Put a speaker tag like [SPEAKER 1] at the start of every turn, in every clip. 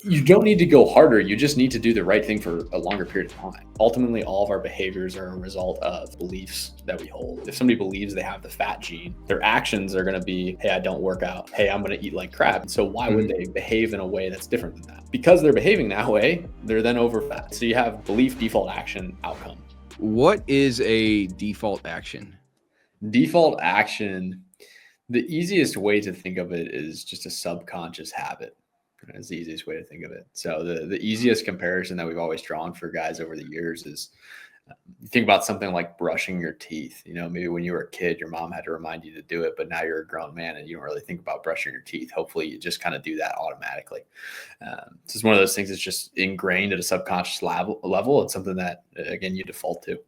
[SPEAKER 1] You don't need to go harder. You just need to do the right thing for a longer period of time. Ultimately, all of our behaviors are a result of beliefs that we hold. If somebody believes they have the fat gene, their actions are going to be, hey, I don't work out. Hey, I'm going to eat like crap. And so why would they behave in a way that's different than that? Because they're behaving that way, they're then over fat. So you have belief, default action, outcome.
[SPEAKER 2] What is a default action?
[SPEAKER 1] Default action, the easiest way to think of it is just a subconscious habit. That's the easiest way to think of it. So the easiest comparison that we've always drawn for guys over the years is you think about something like brushing your teeth. Maybe when you were a kid, your mom had to remind you to do it, but now you're a grown man and you don't really think about brushing your teeth. Hopefully you just kind of do that automatically. It's just one of those things that's just ingrained at a subconscious level. It's something that, again, you default to.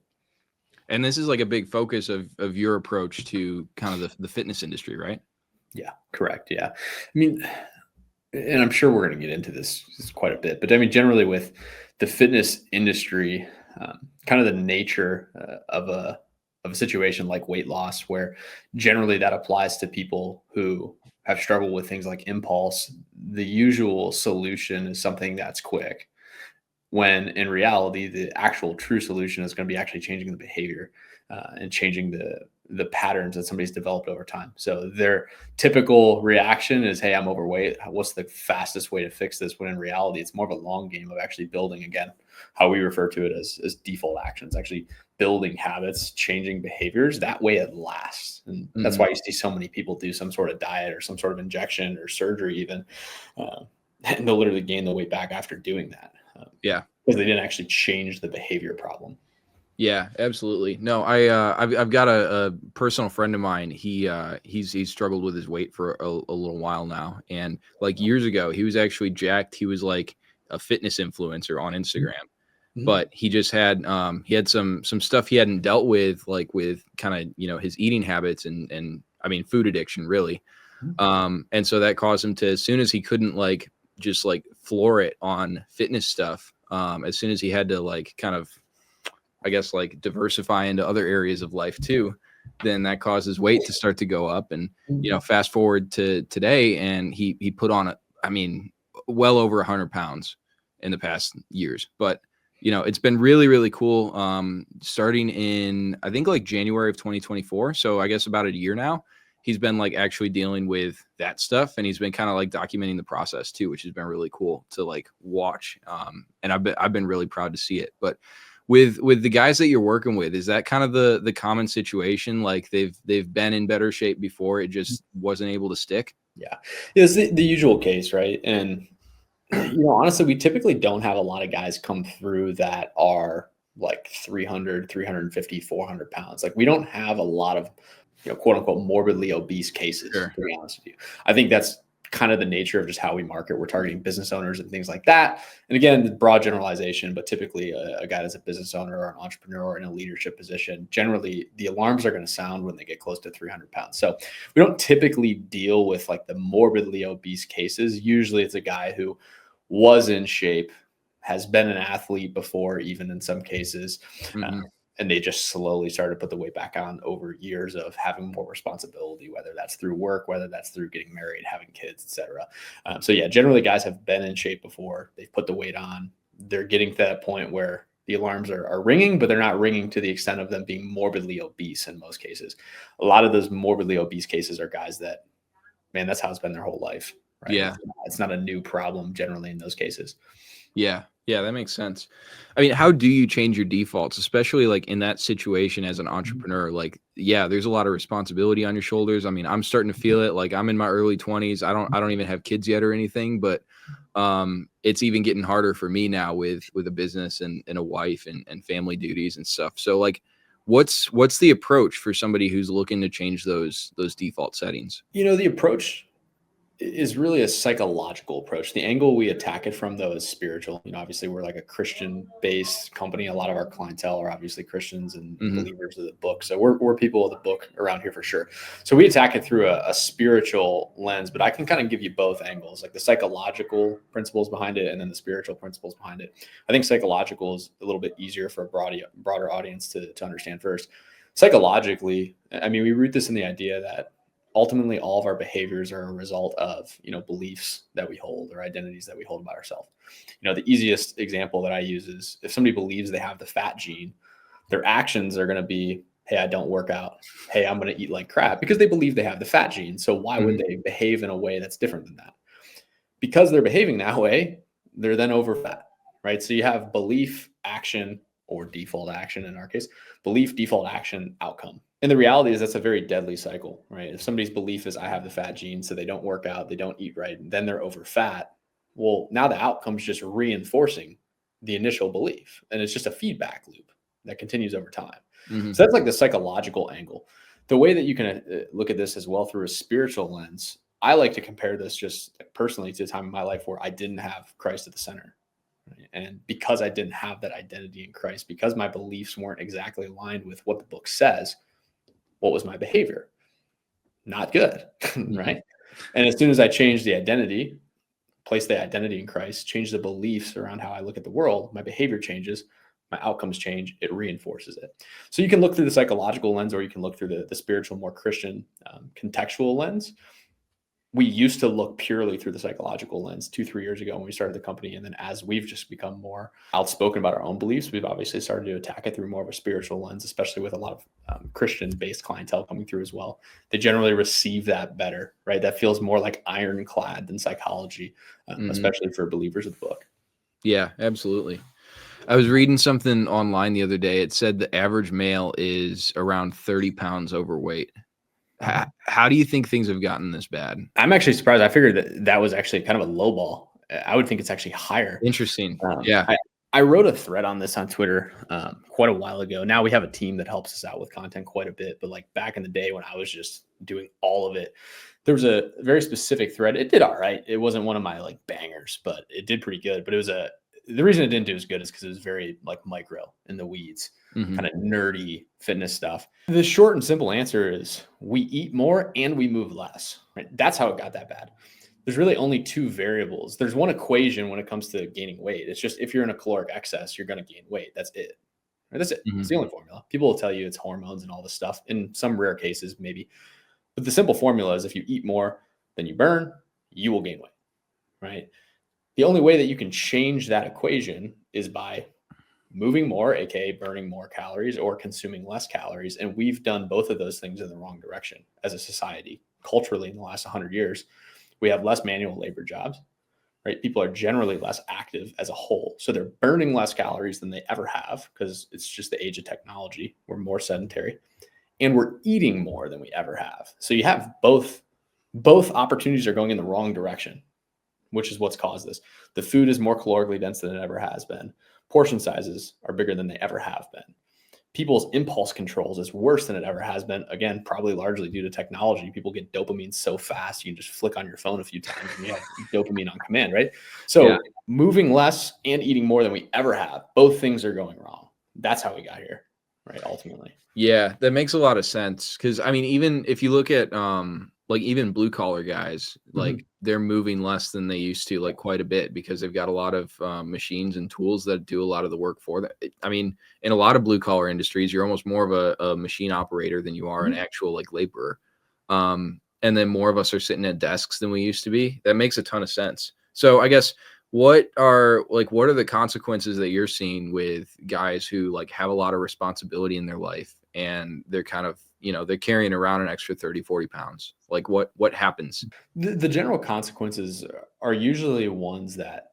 [SPEAKER 2] And this is like a big focus of your approach to kind of the fitness industry, right?
[SPEAKER 1] Yeah, correct. Yeah. I mean, and I'm sure we're going to get into this quite a bit, but I mean, generally with the fitness industry, kind of the nature of a situation like weight loss, where generally that applies to people who have struggled with things like impulse. The usual solution is something that's quick, when in reality, the actual true solution is going to be actually changing the behavior and changing the patterns that somebody's developed over time. So their typical reaction is, hey, I'm overweight. What's the fastest way to fix this? When in reality, it's more of a long game of actually building, again, how we refer to it as default actions, actually building habits, changing behaviors. That way it lasts. And that's why you see so many people do some sort of diet or some sort of injection or surgery even. And they'll literally gain the weight back after doing that.
[SPEAKER 2] Yeah.
[SPEAKER 1] Because they didn't actually change the behavior problem.
[SPEAKER 2] Yeah, absolutely. No, I've got a personal friend of mine. He's struggled with his weight for a little while now, and like years ago, he was actually jacked. He was like a fitness influencer on Instagram, but he just had some stuff he hadn't dealt with, like with kind of his eating habits and I mean food addiction really, and so that caused him to, as soon as he couldn't like just like floor it on fitness stuff, as soon as he had to like kind of, I guess, like diversify into other areas of life too, then that causes weight to start to go up. And, fast forward to today, and he put on, well over 100 pounds in the past years. But, it's been really, really cool. Starting in, I think like January of 2024. So I guess about a year now, he's been like actually dealing with that stuff. And he's been kind of like documenting the process too, which has been really cool to like watch. And I've been really proud to see it. But with the guys that you're working with, is that kind of the common situation? Like they've been in better shape before, it just wasn't able to stick?
[SPEAKER 1] Yeah. It's the usual case, right? And, honestly, we typically don't have a lot of guys come through that are like 300, 350, 400 pounds. Like we don't have a lot of, quote unquote, morbidly obese cases,
[SPEAKER 2] Sure.
[SPEAKER 1] to be honest with you. I think that's kind of the nature of just how we market. We're targeting business owners and things like that. And again, broad generalization, but typically a guy that's a business owner or an entrepreneur or in a leadership position, generally the alarms are going to sound when they get close to 300 pounds. So we don't typically deal with like the morbidly obese cases. Usually it's a guy who was in shape, has been an athlete before, even in some cases, and they just slowly started to put the weight back on over years of having more responsibility, whether that's through work, whether that's through getting married, having kids, etc. So yeah, generally guys have been in shape before. They've put the weight on. They're getting to that point where the alarms are ringing, but they're not ringing to the extent of them being morbidly obese in most cases. A lot of those morbidly obese cases are guys that, man, that's how it's been their whole life. Right?
[SPEAKER 2] Yeah.
[SPEAKER 1] It's not a new problem generally in those cases.
[SPEAKER 2] Yeah. Yeah, that makes sense. I mean, how do you change your defaults, especially like in that situation as an entrepreneur? Like, yeah, there's a lot of responsibility on your shoulders. I mean, I'm starting to feel it. Like I'm in my early 20s. I don't even have kids yet or anything, but it's even getting harder for me now with a business and a wife and family duties and stuff. So like, what's the approach for somebody who's looking to change those default settings?
[SPEAKER 1] The approach is really a psychological approach. The angle we attack it from, though, is spiritual. Obviously we're like a Christian-based company. A lot of our clientele are obviously Christians and believers of the book. So we're people of the book around here for sure. So we attack it through a spiritual lens, but I can kind of give you both angles, like the psychological principles behind it and then the spiritual principles behind it. I think psychological is a little bit easier for a broader audience to understand first. Psychologically, I mean, we root this in the idea that ultimately all of our behaviors are a result of, beliefs that we hold or identities that we hold about ourselves. The easiest example that I use is if somebody believes they have the fat gene, their actions are going to be, hey, I don't work out. Hey, I'm going to eat like crap, because they believe they have the fat gene. So why would they behave in a way that's different than that? Because they're behaving that way, they're then over fat, right? So you have belief, action, or default action in our case, belief, default action, outcome. And the reality is that's a very deadly cycle, right? If somebody's belief is I have the fat gene, so they don't work out, they don't eat right, and then they're over fat, well, now the outcome's just reinforcing the initial belief. And it's just a feedback loop that continues over time.
[SPEAKER 2] Mm-hmm.
[SPEAKER 1] So that's like the psychological angle. The way that you can look at this as well through a spiritual lens, I like to compare this just personally to a time in my life where I didn't have Christ at the center. Right? And because I didn't have that identity in Christ, because my beliefs weren't exactly aligned with what the book says, what was my behavior? Not good, right? And as soon as I changed the identity, place the identity in Christ, change the beliefs around how I look at the world, my behavior changes, my outcomes change, it reinforces it. So you can look through the psychological lens, or you can look through the spiritual, more Christian contextual lens. We used to look purely through the psychological lens 2-3 years ago when we started the company. And then as we've just become more outspoken about our own beliefs, we've obviously started to attack it through more of a spiritual lens, especially with a lot of Christian-based clientele coming through as well. They generally receive that better, right? That feels more like ironclad than psychology, especially for believers of the book.
[SPEAKER 2] Yeah, absolutely. I was reading something online the other day. It said the average male is around 30 pounds overweight. How do you think things have gotten this bad?
[SPEAKER 1] I'm actually surprised. I figured that was actually kind of a low ball. I would think it's actually higher.
[SPEAKER 2] Interesting. Yeah.
[SPEAKER 1] I wrote a thread on this on Twitter quite a while ago. Now we have a team that helps us out with content quite a bit. But like back in the day when I was just doing all of it, there was a very specific thread. It did all right. It wasn't one of my like bangers, but it did pretty good. But the reason it didn't do as good is because it was very like micro in the weeds, kind of nerdy fitness stuff. The short and simple answer is we eat more and we move less. Right? That's how it got that bad. There's really only two variables. There's one equation when it comes to gaining weight. It's just if you're in a caloric excess, you're going to gain weight. That's it. Right? That's it. It's the only formula. People will tell you it's hormones and all this stuff. In some rare cases, maybe. But the simple formula is if you eat more than you burn, you will gain weight. Right? The only way that you can change that equation is by moving more, aka burning more calories, or consuming less calories. And we've done both of those things in the wrong direction as a society. Culturally, in the last 100 years, we have less manual labor jobs, right? People are generally less active as a whole. So they're burning less calories than they ever have because it's just the age of technology. We're more sedentary and we're eating more than we ever have. So you have both opportunities are going in the wrong direction, which is what's caused this. The food is more calorically dense than it ever has been. Portion sizes are bigger than they ever have been. People's impulse controls is worse than it ever has been. Again, probably largely due to technology. People get dopamine so fast, you can just flick on your phone a few times and you have dopamine on command, right? So moving less and eating more than we ever have, both things are going wrong. That's how we got here, right? Ultimately.
[SPEAKER 2] Yeah, that makes a lot of sense. Because I mean, even if you look at like even blue collar guys, like they're moving less than they used to, like quite a bit, because they've got a lot of machines and tools that do a lot of the work for that. I mean, in a lot of blue collar industries, you're almost more of a machine operator than you are an actual like laborer. And then more of us are sitting at desks than we used to be. That makes a ton of sense. So I guess what are the consequences that you're seeing with guys who like have a lot of responsibility in their life and they're kind of, they're carrying around an extra 30-40 pounds? Like what happens?
[SPEAKER 1] The general consequences are usually ones that,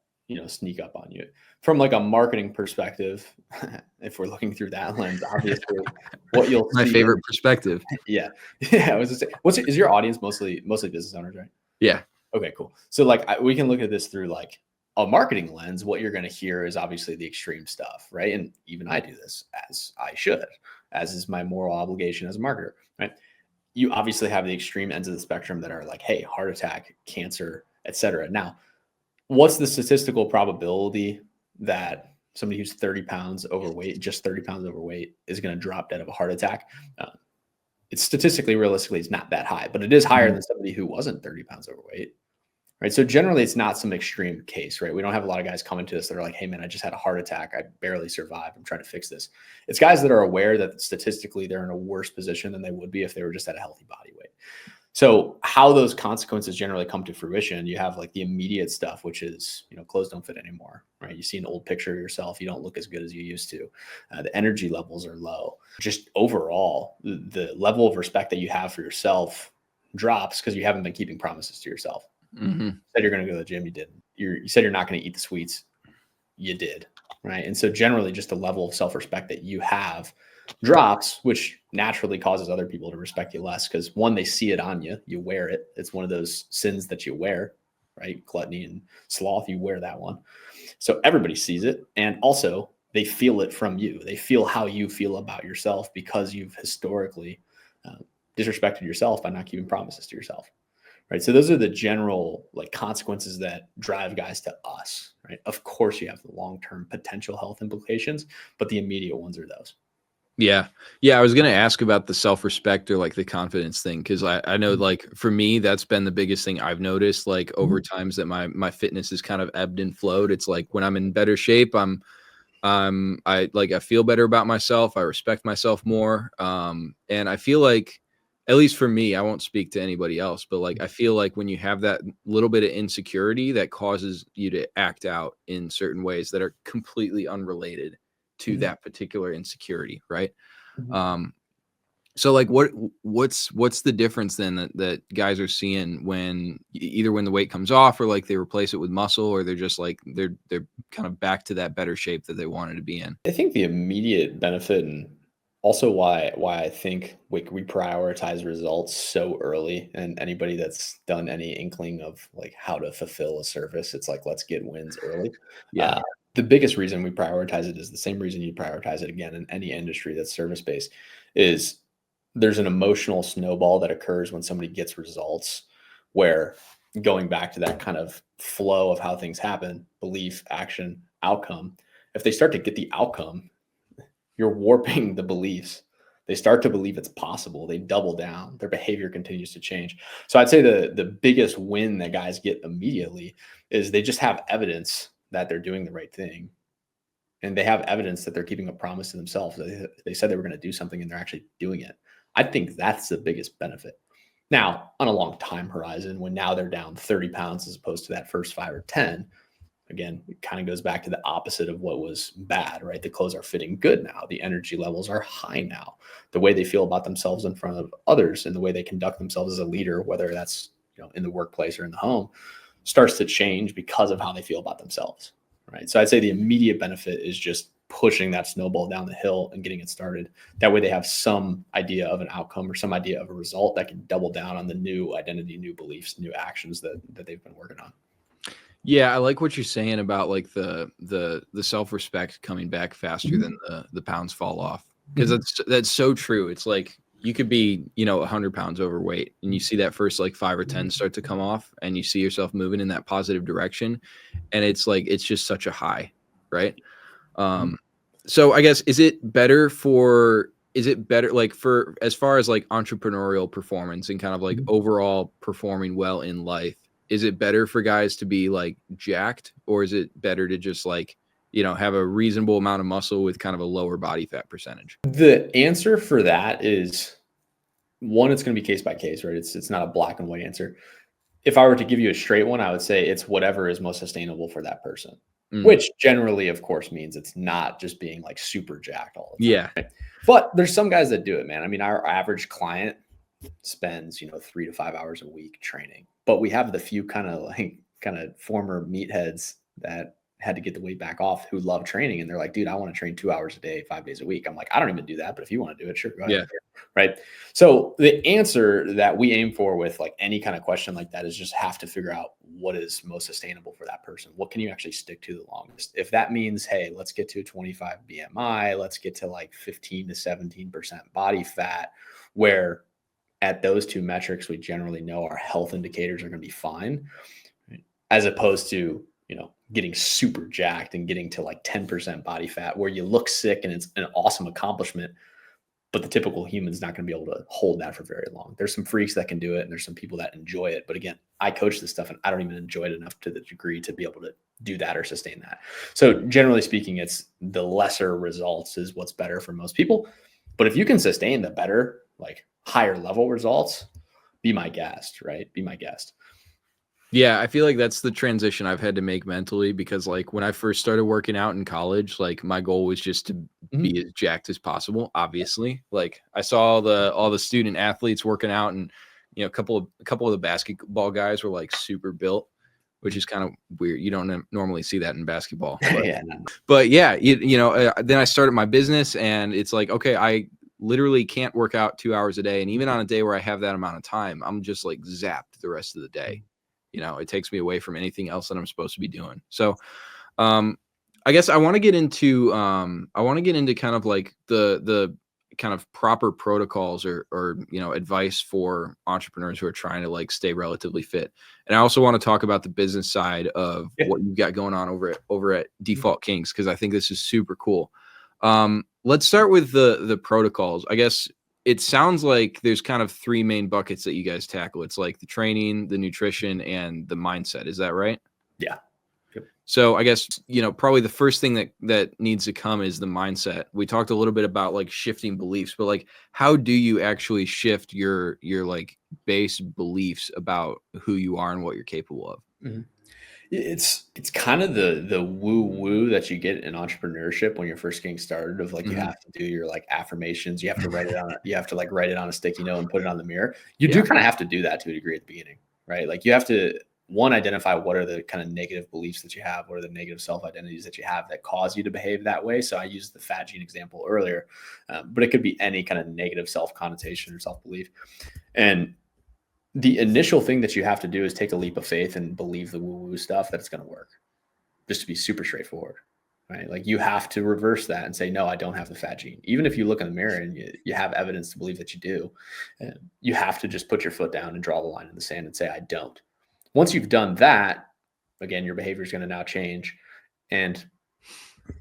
[SPEAKER 1] sneak up on you from like a marketing perspective. If we're looking through that lens, obviously what you'll
[SPEAKER 2] My
[SPEAKER 1] see.
[SPEAKER 2] favorite perspective.
[SPEAKER 1] Yeah. I was just saying, is your audience mostly business owners, right?
[SPEAKER 2] Yeah.
[SPEAKER 1] Okay, cool. So like we can look at this through like a marketing lens. What you're going to hear is obviously the extreme stuff, right? And even I do this as I should, as is my moral obligation as a marketer, right? You obviously have the extreme ends of the spectrum that are like, hey, heart attack, cancer, etc. Now, what's the statistical probability that somebody who's 30 pounds overweight, just 30 pounds overweight, is going to drop dead of a heart attack? It's statistically, realistically, it's not that high, but it is higher than somebody who wasn't 30 pounds overweight. Right. So generally it's not some extreme case, right? We don't have a lot of guys coming to us that are like, hey man, I just had a heart attack. I barely survived. I'm trying to fix this. It's guys that are aware that statistically they're in a worse position than they would be if they were just at a healthy body weight. So how those consequences generally come to fruition, you have like the immediate stuff, which is, clothes don't fit anymore, right? You see an old picture of yourself, you don't look as good as you used to. The energy levels are low. Just overall, the level of respect that you have for yourself drops because you haven't been keeping promises to yourself.
[SPEAKER 2] Mm-hmm.
[SPEAKER 1] You said you're going to go to the gym, you didn't. You said you're not going to eat the sweets, you did, right? And so generally just the level of self-respect that you have drops, which naturally causes other people to respect you less because one, they see it on you, you wear it. It's one of those sins that you wear, right? Gluttony and sloth, you wear that one. So everybody sees it. And also they feel it from you. They feel how you feel about yourself because you've historically disrespected yourself by not keeping promises to yourself. Right. So those are the general like consequences that drive guys to us. Right. Of course, you have the long-term potential health implications, but the immediate ones are those.
[SPEAKER 2] Yeah. Yeah. I was going to ask about the self-respect or like the confidence thing. Cause I know like for me, that's been the biggest thing I've noticed like over times that my fitness has kind of ebbed and flowed. It's like when I'm in better shape, I feel better about myself. I respect myself more. And I feel like, at least for me, I won't speak to anybody else, but like I feel like when you have that little bit of insecurity that causes you to act out in certain ways that are completely unrelated to that particular insecurity, right? Um, so like what's the difference then that guys are seeing when either when the weight comes off or like they replace it with muscle or they're just like they're kind of back to that better shape that they wanted to be in?
[SPEAKER 1] I think the immediate benefit and also why I think we prioritize results so early, and anybody that's done any inkling of like how to fulfill a service, it's like let's get wins early.
[SPEAKER 2] Yeah.
[SPEAKER 1] The biggest reason we prioritize it is the same reason you prioritize it again in any industry that's service based is there's an emotional snowball that occurs when somebody gets results where going back to that kind of flow of how things happen, belief, action, outcome, if they start to get the outcome, you're warping the beliefs. They start to believe it's possible. They double down. Their behavior continues to change. So I'd say the biggest win that guys get immediately is they just have evidence that they're doing the right thing. And they have evidence that they're keeping a promise to themselves. They said they were going to do something and they're actually doing it. I think that's the biggest benefit. Now, on a long time horizon, when now they're down 30 pounds as opposed to that first 5 or 10, again, it kind of goes back to the opposite of what was bad, right? The clothes are fitting good now. The energy levels are high now. The way they feel about themselves in front of others and the way they conduct themselves as a leader, whether that's in the workplace or in the home, starts to change because of how they feel about themselves, right? So I'd say the immediate benefit is just pushing that snowball down the hill and getting it started. That way they have some idea of an outcome or some idea of a result that can double down on the new identity, new beliefs, new actions that they've been working on.
[SPEAKER 2] Yeah, I like what you're saying about like the self-respect coming back faster than the pounds fall off. Because that's so true. It's like you could be, 100 pounds overweight and you see that first like 5 or 10 start to come off and you see yourself moving in that positive direction. And it's like it's just such a high, right? So I guess is it better like for as far as like entrepreneurial performance and kind of like overall performing well in life? Is it better for guys to be like jacked or is it better to just like, have a reasonable amount of muscle with kind of a lower body fat percentage?
[SPEAKER 1] The answer for that is one, it's going to be case by case, right? It's not a black and white answer. If I were to give you a straight one, I would say it's whatever is most sustainable for that person, which generally, of course, means it's not just being like super jacked all the time.
[SPEAKER 2] Yeah.
[SPEAKER 1] Right? But there's some guys that do it, man. I mean, our average client spends 3 to 5 hours a week training, but we have the few kind of former meatheads that had to get the weight back off who love training, and they're like, dude, I want to train 2 hours a day 5 days a week. I'm like, I don't even do that, but if you want to do it, sure, go ahead.
[SPEAKER 2] Yeah.
[SPEAKER 1] Right. So the answer that we aim for with like any kind of question like that is just have to figure out what is most sustainable for that person. What can you actually stick to the longest? If that means, hey, let's get to a 25 BMI, let's get to like 15 to 17% body fat, where at those two metrics, we generally know our health indicators are going to be fine, right? As opposed to, getting super jacked and getting to like 10% body fat where you look sick and it's an awesome accomplishment, but the typical human's not going to be able to hold that for very long. There's some freaks that can do it and there's some people that enjoy it. But again, I coach this stuff and I don't even enjoy it enough to the degree to be able to do that or sustain that. So generally speaking, it's the lesser results is what's better for most people. But if you can sustain the better, like higher level results, be my guest, right? Be my guest.
[SPEAKER 2] Yeah, I feel like that's the transition I've had to make mentally because like when I first started working out in college, like my goal was just to be
[SPEAKER 1] Mhm.
[SPEAKER 2] as jacked as possible, obviously. Like I saw all the student athletes working out and a couple of the basketball guys were like super built, which
[SPEAKER 1] Mhm.
[SPEAKER 2] is kind of weird. You don't normally see that in basketball.
[SPEAKER 1] Yeah.
[SPEAKER 2] But yeah, then I started my business and it's like, okay, I literally can't work out 2 hours a day and even on a day where I have that amount of time, I'm just like zapped the rest of the day. It takes me away from anything else that I'm supposed to be doing. So, um, I guess I want to get into kind of like the kind of proper protocols or advice for entrepreneurs who are trying to like stay relatively fit. And I also want to talk about the business side of
[SPEAKER 1] Yeah.
[SPEAKER 2] what you've got going on over at Default Kings because I think this is super cool. Let's start with the protocols. I guess it sounds like there's kind of three main buckets that you guys tackle. It's like the training, the nutrition, and the mindset. Is that right?
[SPEAKER 1] Yeah. Yep.
[SPEAKER 2] So I guess, probably the first thing that needs to come is the mindset. We talked a little bit about like shifting beliefs, but like how do you actually shift your like base beliefs about who you are and what you're capable of?
[SPEAKER 1] Mhm. It's kind of the woo woo that you get in entrepreneurship when you're first getting started of like you
[SPEAKER 2] Mhm.
[SPEAKER 1] have to do your like affirmations, you have to write it on a sticky note and put it on the mirror. You do
[SPEAKER 2] Yeah.
[SPEAKER 1] kind of have to do that to a degree at the beginning, right? Like you have to one identify what are the kind of negative beliefs that you have, what are the negative self identities that you have that cause you to behave that way. So I used the fat gene example earlier, but it could be any kind of negative self connotation or self belief. And the initial thing that you have to do is take a leap of faith and believe the woo woo stuff that it's going to work, just to be super straightforward, right? Like you have to reverse that and say, no, I don't have the fat gene. Even if you look in the mirror and you have evidence to believe that you do, you have to just put your foot down and draw the line in the sand and say, I don't. Once you've done that, again, your behavior is going to now change. And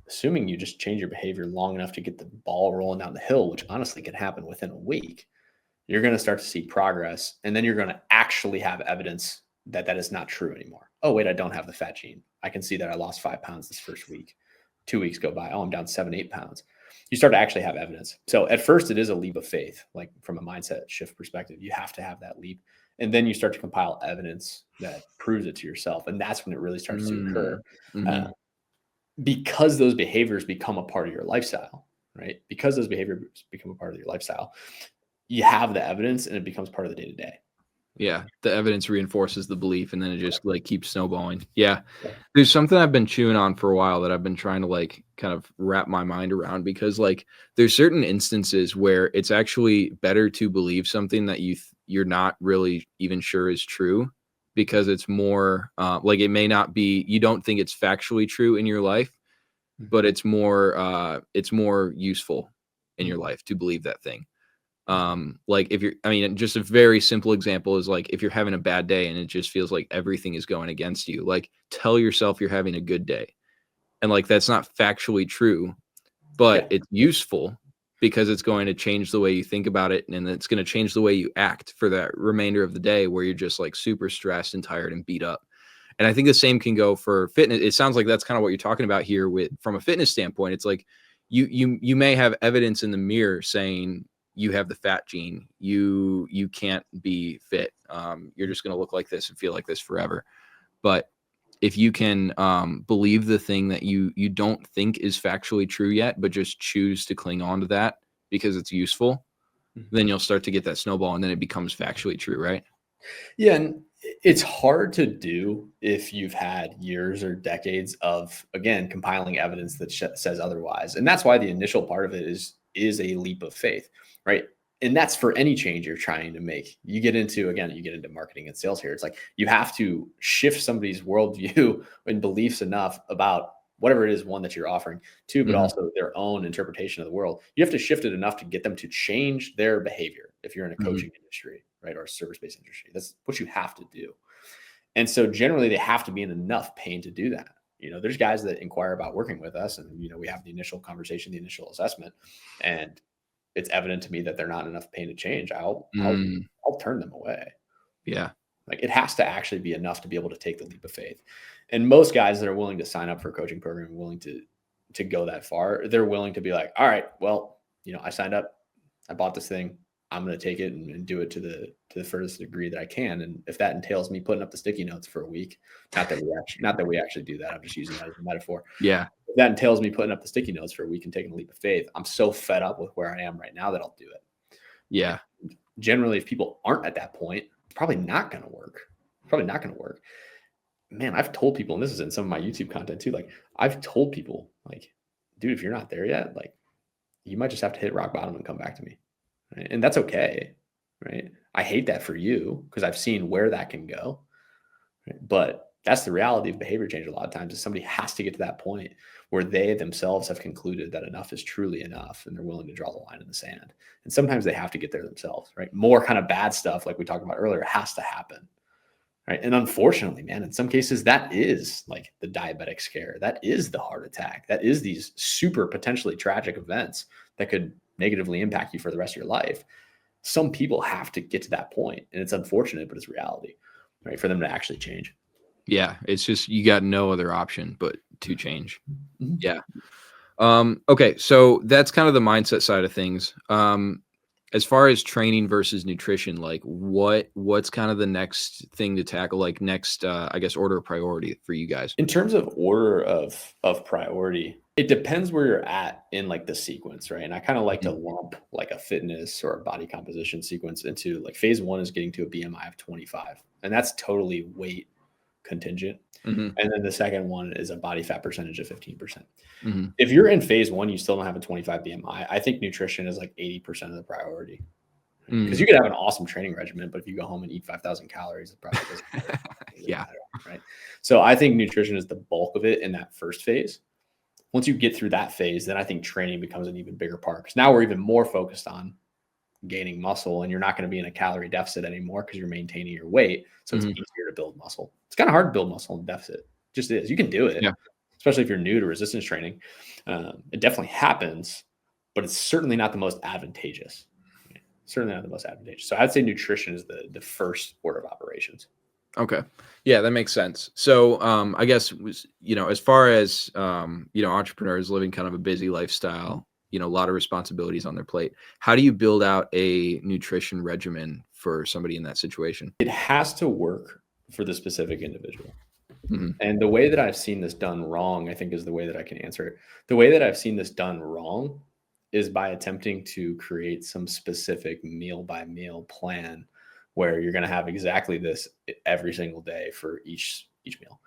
[SPEAKER 1] assuming you just change your behavior long enough to get the ball rolling down the hill, which honestly can happen within a week, you're going to start to see progress. And then you're going to actually have evidence that that is not true anymore. Oh, wait, I don't have the fat gene. I can see that I lost 5 pounds this first week. 2 weeks go by. Oh, I'm down 7, 8 pounds. You start to actually have evidence. So at first, it is a leap of faith, like from a mindset shift perspective. You have to have that leap. And then you start to compile evidence that proves it to yourself. And that's when it really starts to occur.
[SPEAKER 2] Mm.
[SPEAKER 1] Uh,
[SPEAKER 2] Mhm.
[SPEAKER 1] because those behaviors become a part of your lifestyle, right? Because those behaviors become a part of your lifestyle, you have the evidence and it becomes part of the day to day.
[SPEAKER 2] Yeah, the evidence reinforces the belief and then it just like keeps snowballing. Yeah.
[SPEAKER 1] Yeah.
[SPEAKER 2] There's something I've been chewing on for a while that I've been trying to like kind of wrap my mind around because like there's certain instances where it's actually better to believe something that you're not really even sure is true because it's more like it may not be you don't think it's factually true in your life, but it's more useful in your
[SPEAKER 1] Mhm.
[SPEAKER 2] life to believe that thing. Like if you're I mean, just a very simple example is like if you're having a bad day and it just feels like everything is going against you, like tell yourself you're having a good day. And like that's not factually true, but
[SPEAKER 1] Yeah.
[SPEAKER 2] it's useful because it's going to change the way you think about it and it's going to change the way you act for that remainder of the day where you're just like super stressed and tired and beat up. And I think the same can go for fitness. It sounds like that's kind of what you're talking about here with from a fitness standpoint. It's like you may have evidence in the mirror saying you have the fat gene. You can't be fit. You're just going to look like this and feel like this forever. But if you can believe the thing that you don't think is factually true yet, but just choose to cling on to that because it's useful,
[SPEAKER 1] Mhm.
[SPEAKER 2] then you'll start to get that snowball, and then it becomes factually true, right?
[SPEAKER 1] Yeah, and it's hard to do if you've had years or decades of again compiling evidence that says otherwise, and that's why the initial part of it is a leap of faith, right? And that's for any change you're trying to make. You get into marketing and sales here. It's like you have to shift somebody's worldview and beliefs enough about whatever it is, one that you're offering, two, but
[SPEAKER 2] Mhm,
[SPEAKER 1] also their own interpretation of the world. You have to shift it enough to get them to change their behavior if you're in a
[SPEAKER 2] mhm,
[SPEAKER 1] coaching industry, right? Or a service-based industry. That's what you have to do. And so generally they have to be in enough pain to do that. There's guys that inquire about working with us and we have the initial conversation, the initial assessment, and it's evident to me that they're not in enough pain to change.
[SPEAKER 2] mm,
[SPEAKER 1] I'll turn them away.
[SPEAKER 2] yeah,
[SPEAKER 1] Like it has to actually be enough to be able to take the leap of faith. And most guys that are willing to sign up for a coaching program, willing to go that far, they're willing to be like, all right, well, I signed up, I bought this thing. I'm going to take it and do it to the furthest degree that I can. And if that entails me putting up the sticky notes for a week, not that we actually do that. I'm just using that as a metaphor.
[SPEAKER 2] Yeah.
[SPEAKER 1] If that entails me putting up the sticky notes for a week and taking a leap of faith, I'm so fed up with where I am right now that I'll do it.
[SPEAKER 2] Yeah.
[SPEAKER 1] And generally, if people aren't at that point, it's probably not going to work. Man, I've told people, and this is in some of my YouTube content too, like I've told people, like, dude, if you're not there yet, like you might just have to hit rock bottom and come back to me. Right? And that's okay. Right. I hate that for you because I've seen where that can go. Right? But that's the reality of behavior change a lot of times is somebody has to get to that point where they themselves have concluded that enough is truly enough and they're willing to draw the line in the sand. And sometimes they have to get there themselves, right? More kind of bad stuff like we talked about earlier has to happen. Right. And unfortunately, man, in some cases, that is like the diabetic scare. That is the heart attack. That is these super potentially tragic events that could negatively impact you for the rest of your life. Some people have to get to that point, and it's unfortunate, but it's reality, right? For them to actually change.
[SPEAKER 2] Yeah. It's just, you got no other option but to change.
[SPEAKER 1] Mm-hmm.
[SPEAKER 2] Yeah. Okay. So that's kind of the mindset side of things. As far as training versus nutrition, like what's kind of the next thing to tackle, like next, I guess, order of priority for you guys?
[SPEAKER 1] In terms of order of priority, it depends where you're at in like the sequence, right? And I kind of like to lump like a fitness or a body composition sequence into like phase 1 is getting to a BMI of 25, and that's totally weight contingent.
[SPEAKER 2] Mm-hmm.
[SPEAKER 1] And then the second one is a body fat percentage of 15%.
[SPEAKER 2] Mm-hmm.
[SPEAKER 1] If you're in phase 1, you still don't have a 25 BMI. I think nutrition is like 80% of the priority. Because you could have an awesome training regimen, but if you go home and eat 5,000 calories, it probably doesn't
[SPEAKER 2] Yeah.
[SPEAKER 1] matter, right? So I think nutrition is the bulk of it in that first phase. Once you get through that phase, then I think training becomes an even bigger part. Because now we're even more focused on gaining muscle, and you're not going to be in a calorie deficit anymore because you're maintaining your weight. So it's easier to build muscle. It's kind of hard to build muscle in deficit. It just is. You can do it, especially if you're new to resistance training. It definitely happens, but it's certainly not the most advantageous. Certainly not the most advantageous. So I'd say nutrition is the first order of operations.
[SPEAKER 2] Okay. Yeah, that makes sense. So I guess, as far as, entrepreneurs living kind of a busy lifestyle, a lot of responsibilities on their plate, how do you build out a nutrition regimen for somebody in that situation?
[SPEAKER 1] It has to work for the specific individual.
[SPEAKER 2] Mm-hmm.
[SPEAKER 1] And the way that I've seen this done wrong, I think, is the way that I can answer it. The way that I've seen this done wrong is by attempting to create some specific meal by meal plan where you're going to have exactly this every single day for each meal.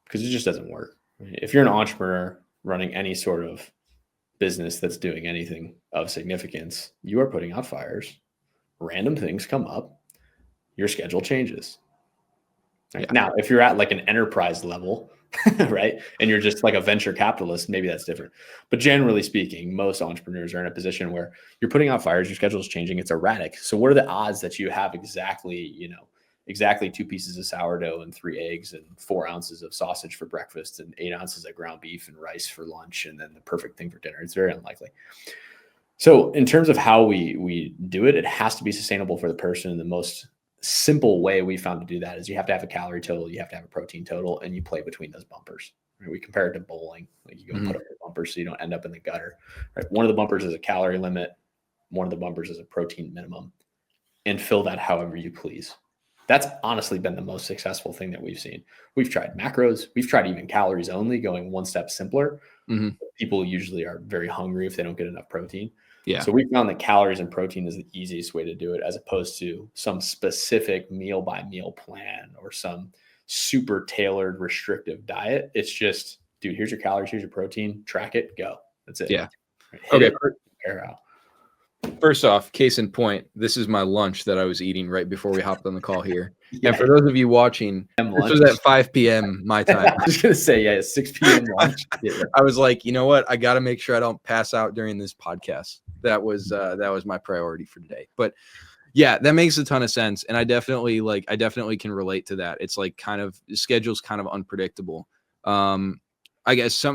[SPEAKER 1] Because it just doesn't work. If you're an entrepreneur running any sort of business that's doing anything of significance, you are putting out fires. Random things come up. Your schedule changes. Right? Yeah. Now, if you're at like an enterprise level, right, and you're just like a venture capitalist, maybe that's different. But generally speaking, most entrepreneurs are in a position where you're putting out fires, your schedule is changing, it's erratic. So what are the odds that you have exactly 2 pieces of sourdough and 3 eggs and 4 ounces of sausage for breakfast and 8 ounces of ground beef and rice for lunch and then the perfect thing for dinner? It's very unlikely. So in terms of how we do it, it has to be sustainable for the person. And the most simple way we found to do that is you have to have a calorie total, you have to have a protein total, and you play between those bumpers. Right? We compare it to bowling. Like you go put up your bumpers so you don't end up in the gutter. Right? One of the bumpers is a calorie limit. One of the bumpers is a protein minimum, and fill that however you please. That's honestly been the most successful thing that we've seen. We've tried macros. We've tried even calories only, going one step simpler. People usually are very hungry if they don't get enough protein.
[SPEAKER 2] Yeah.
[SPEAKER 1] So we found that calories and protein is the easiest way to do it, as opposed to some specific meal by meal plan or some super tailored restrictive diet. It's just, dude, here's your calories, here's your protein, track it, go. That's it.
[SPEAKER 2] Yeah.
[SPEAKER 1] Okay.
[SPEAKER 2] First off, case in point, this is my lunch that I was eating right before we hopped on the call here. And for those of you watching, this was at 5 p.m. my time.
[SPEAKER 1] I was going to say, it's 6 p.m. lunch.
[SPEAKER 2] I was like, you know what? I got to make sure I don't pass out during this podcast. That was my priority for today. But yeah, that makes a ton of sense. And I definitely can relate to that. It's like the schedule's kind of unpredictable. I guess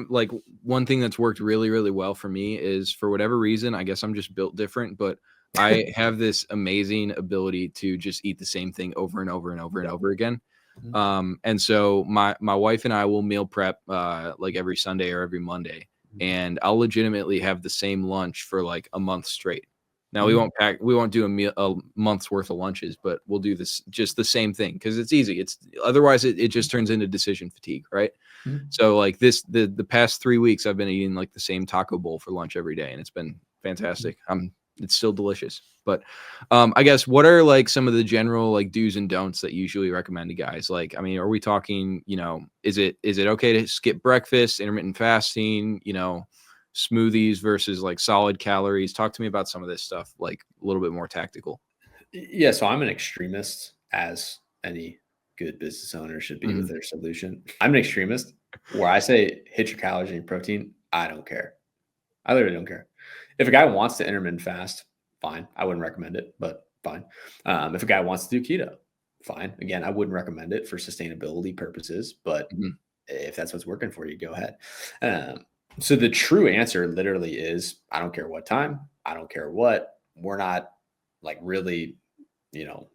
[SPEAKER 2] one thing that's worked really, really well for me is, for whatever reason, I guess I'm just built different, but I have this amazing ability to just eat the same thing over and over and over and over again. And so my wife and I will meal prep like every Sunday or every Monday, and I'll legitimately have the same lunch for like a month straight. Now we won't do a month's worth of lunches, but we'll do just the same thing because it's easy. It's otherwise it just turns into decision fatigue, right?
[SPEAKER 1] Mhm.
[SPEAKER 2] So like the past 3 weeks I've been eating like the same taco bowl for lunch every day, and it's been fantastic. It's still delicious. But I guess what are like some of the general like do's and don'ts that you usually recommend to guys? Like, I mean, are we talking, is it okay to skip breakfast, intermittent fasting, smoothies versus like solid calories? Talk to me about some of this stuff, like a little bit more tactical.
[SPEAKER 1] Yeah, so I'm an extremist, as any good business owner should be with
[SPEAKER 2] Mhm.
[SPEAKER 1] their solution. I'm an extremist where I say hit your calories and your protein. I don't care. I literally don't care. If a guy wants to intermittent fast, fine. I wouldn't recommend it, but fine. If a guy wants to do keto, fine. Again, I wouldn't recommend it for sustainability purposes, but
[SPEAKER 2] Mhm.
[SPEAKER 1] if that's what's working for you, go ahead. Um, so the true answer literally is I don't care what time, I don't care what. We're not like really, you know,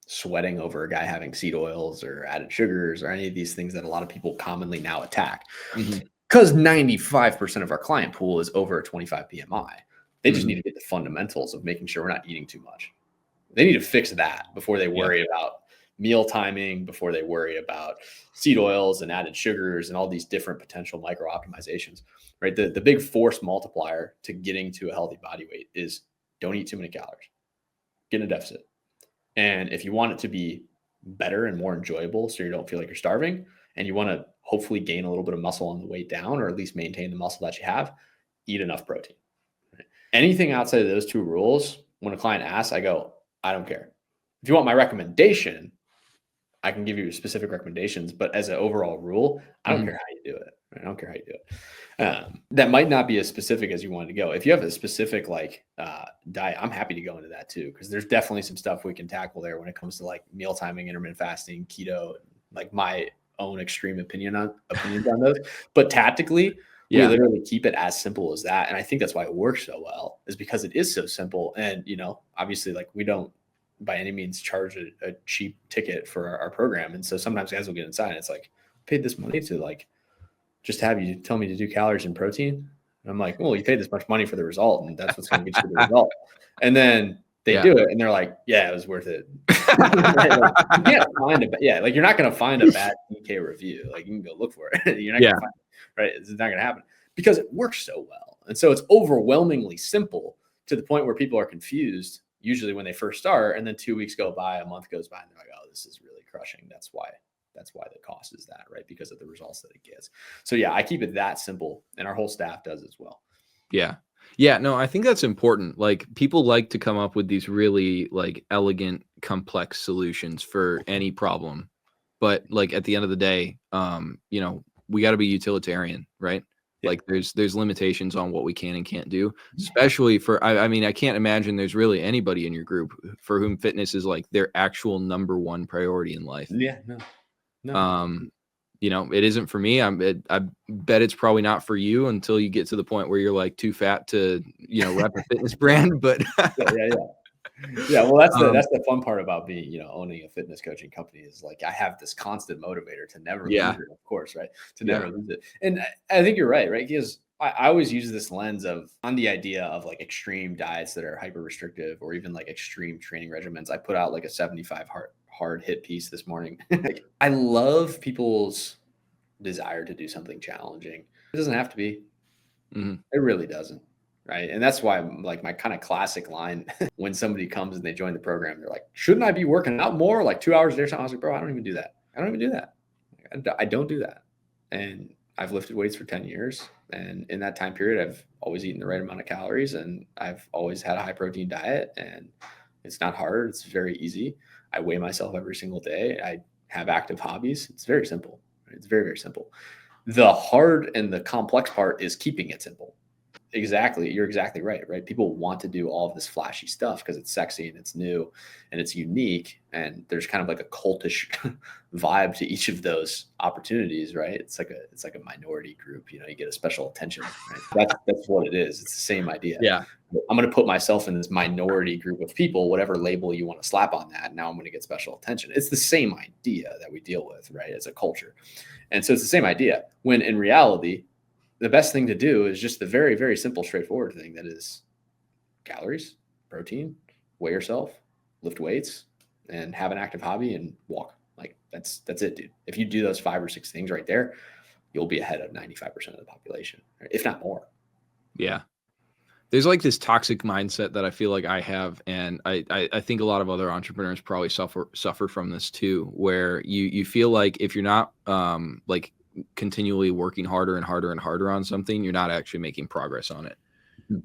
[SPEAKER 1] sweating over a guy having seed oils or added sugars or any of these things that a lot of people commonly now attack.
[SPEAKER 2] Mhm.
[SPEAKER 1] Because 95% of our client pool is over a 25 PMI. They just need
[SPEAKER 2] Mhm.
[SPEAKER 1] to get the fundamentals of making sure we're not eating too much. They need to fix that before they
[SPEAKER 2] Yeah.
[SPEAKER 1] worry about meal timing, before they worry about seed oils and added sugars and all these different potential micro optimizations, right? The big force multiplier to getting to a healthy body weight is don't eat too many calories, get in a deficit. And if you want it to be better and more enjoyable so you don't feel like you're starving and you want to hopefully gain a little bit of muscle on the way down or at least maintain the muscle that you have, eat enough protein. Right? Anything outside of those two rules, when a client asks, I go, I don't care. If you want my recommendation, I can give you specific recommendations, but as an overall rule, I don't
[SPEAKER 2] Mhm.
[SPEAKER 1] care how you do it. Right? I don't care how you do it. That might not be as specific as you wanted to go. If you have a specific diet, I'm happy to go into that too, because there's definitely some stuff we can tackle there when it comes to like meal timing, intermittent fasting, keto, like my own extreme opinions on those. But tactically, we
[SPEAKER 2] Yeah.
[SPEAKER 1] literally keep it as simple as that. And I think that's why it works so well, is because it is so simple. And obviously, like we don't by any means charge a cheap ticket for our program. And so sometimes guys will get inside and it's like, paid this money to like just have you tell me to do calories and protein. And I'm like, well, you paid this much money for the result, and that's what's going to get you the result. And then they
[SPEAKER 2] Yeah.
[SPEAKER 1] do it, and they're like, yeah, it was worth it. Right? Like, you can't find like you're not going to find a bad DK review. Like you can go look for it. You're not
[SPEAKER 2] Yeah.
[SPEAKER 1] going to find it, right? It's not going to happen because it works so well, and so it's overwhelmingly simple to the point where people are confused. Usually when they first start, and then 2 weeks go by, a month goes by, and they're like, oh, this is really crushing. That's why the cost is that, right? Because of the results that it gets. So yeah, I keep it that simple, and our whole staff does as well.
[SPEAKER 2] Yeah. Yeah, no, I think that's important. Like people like to come up with these really like elegant, complex solutions for any problem. But like at the end of the day, we got to be utilitarian, right?
[SPEAKER 1] Yeah.
[SPEAKER 2] Like there's limitations on what we can and can't do, especially for I mean, I can't imagine there's really anybody in your group for whom fitness is like their actual number one priority in life.
[SPEAKER 1] Yeah. No. No.
[SPEAKER 2] Um, it isn't for me. I bet it's probably not for you until you get to the point where you're like too fat to, rep a fitness brand. But
[SPEAKER 1] Yeah. Yeah. Yeah. Yeah, well, that's the
[SPEAKER 2] um,
[SPEAKER 1] that's the fun part about being, owning a fitness coaching company is like I have this constant motivator to never lose
[SPEAKER 2] yeah,
[SPEAKER 1] it, of course, right? To
[SPEAKER 2] yeah,
[SPEAKER 1] never lose it. And I think you're right? Because I always use this lens of on the idea of like extreme diets that are hyper restrictive or even like extreme training regimens. I put out like a 75 hard hit piece this morning. Like I love people's desire to do something challenging. It doesn't have to be.
[SPEAKER 2] mhm,
[SPEAKER 1] It really doesn't. Right. And that's why like my kind of classic line when somebody comes and they join the program, they're like, shouldn't I be working out more? Like 2 hours a day or something? I was like, bro, I don't even do that. I don't even do that. I don't do that. And I've lifted weights for 10 years. And in that time period, I've always eaten the right amount of calories and I've always had a high protein diet. And it's not hard. It's very easy. I weigh myself every single day. I have active hobbies. It's very simple. It's very, very simple. The hard and the complex part is keeping it simple. Exactly. You're exactly right. Right. People want to do all of this flashy stuff because it's sexy and it's new and it's unique. And there's kind of like a cultish vibe to each of those opportunities. Right. It's like a minority group. You get a special attention. Right. That's what it is. It's the same idea.
[SPEAKER 2] yeah,
[SPEAKER 1] I'm going to put myself in this minority group of people, whatever label you want to slap on that. Now I'm going to get special attention. It's the same idea that we deal with, right? As a culture. And so it's the same idea when in reality, the best thing to do is just the very, very simple, straightforward thing that is calories protein, weigh yourself, lift weights, and have an active hobby and walk. Like that's it, dude. If you do those 5 or 6 things right there, you'll be ahead of 95% of the population, if not more.
[SPEAKER 2] Yeah. There's like this toxic mindset that I feel like I have, and I think a lot of other entrepreneurs probably suffer from this too, where you feel like if you're not like continually working harder and harder and harder on something, you're not actually making progress on it.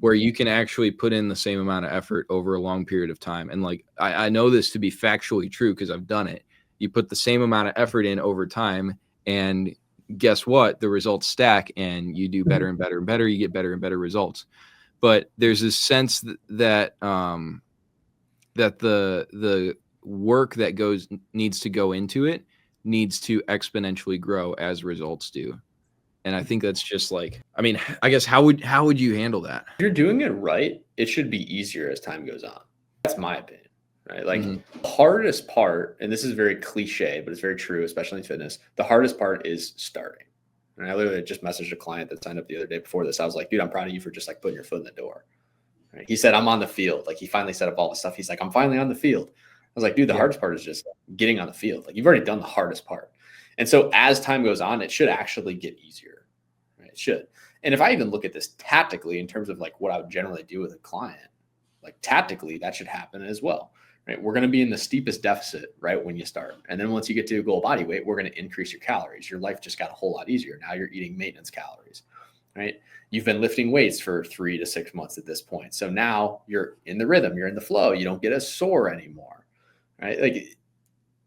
[SPEAKER 2] Where you can actually put in the same amount of effort over a long period of time. And like I know this to be factually true because I've done it. You put the same amount of effort in over time, and guess what? The results stack, and you do better and better and better. You get better and better results. But there's this sense that that the work that needs to go into it needs to exponentially grow as results do. And I think that's just like, I mean, I guess how would you handle that?
[SPEAKER 1] If you're doing it right, it should be easier as time goes on. That's my opinion, right? Like the hardest part, and this is very cliche, but it's very true, especially in fitness. The hardest part is starting. And I literally just messaged a client that signed up the other day before this. I was like, dude, I'm proud of you for just like putting your foot in the door. Right? He said, I'm on the field. Like he finally set up all the stuff. He's like, I'm finally on the field. I was like, dude, the hardest part is just getting on the field. Like you've already done the hardest part. And so as time goes on, it should actually get easier. Right? It should. And if I even look at this tactically in terms of like what I would generally do with a client, like tactically, that should happen as well. Right? We're going to be in the steepest deficit right when you start. And then once you get to goal body weight, we're going to increase your calories. Your life just got a whole lot easier. Now you're eating maintenance calories, right? You've been lifting weights for 3 to 6 months at this point. So now you're in the rhythm, you're in the flow. You don't get as sore anymore, right? Like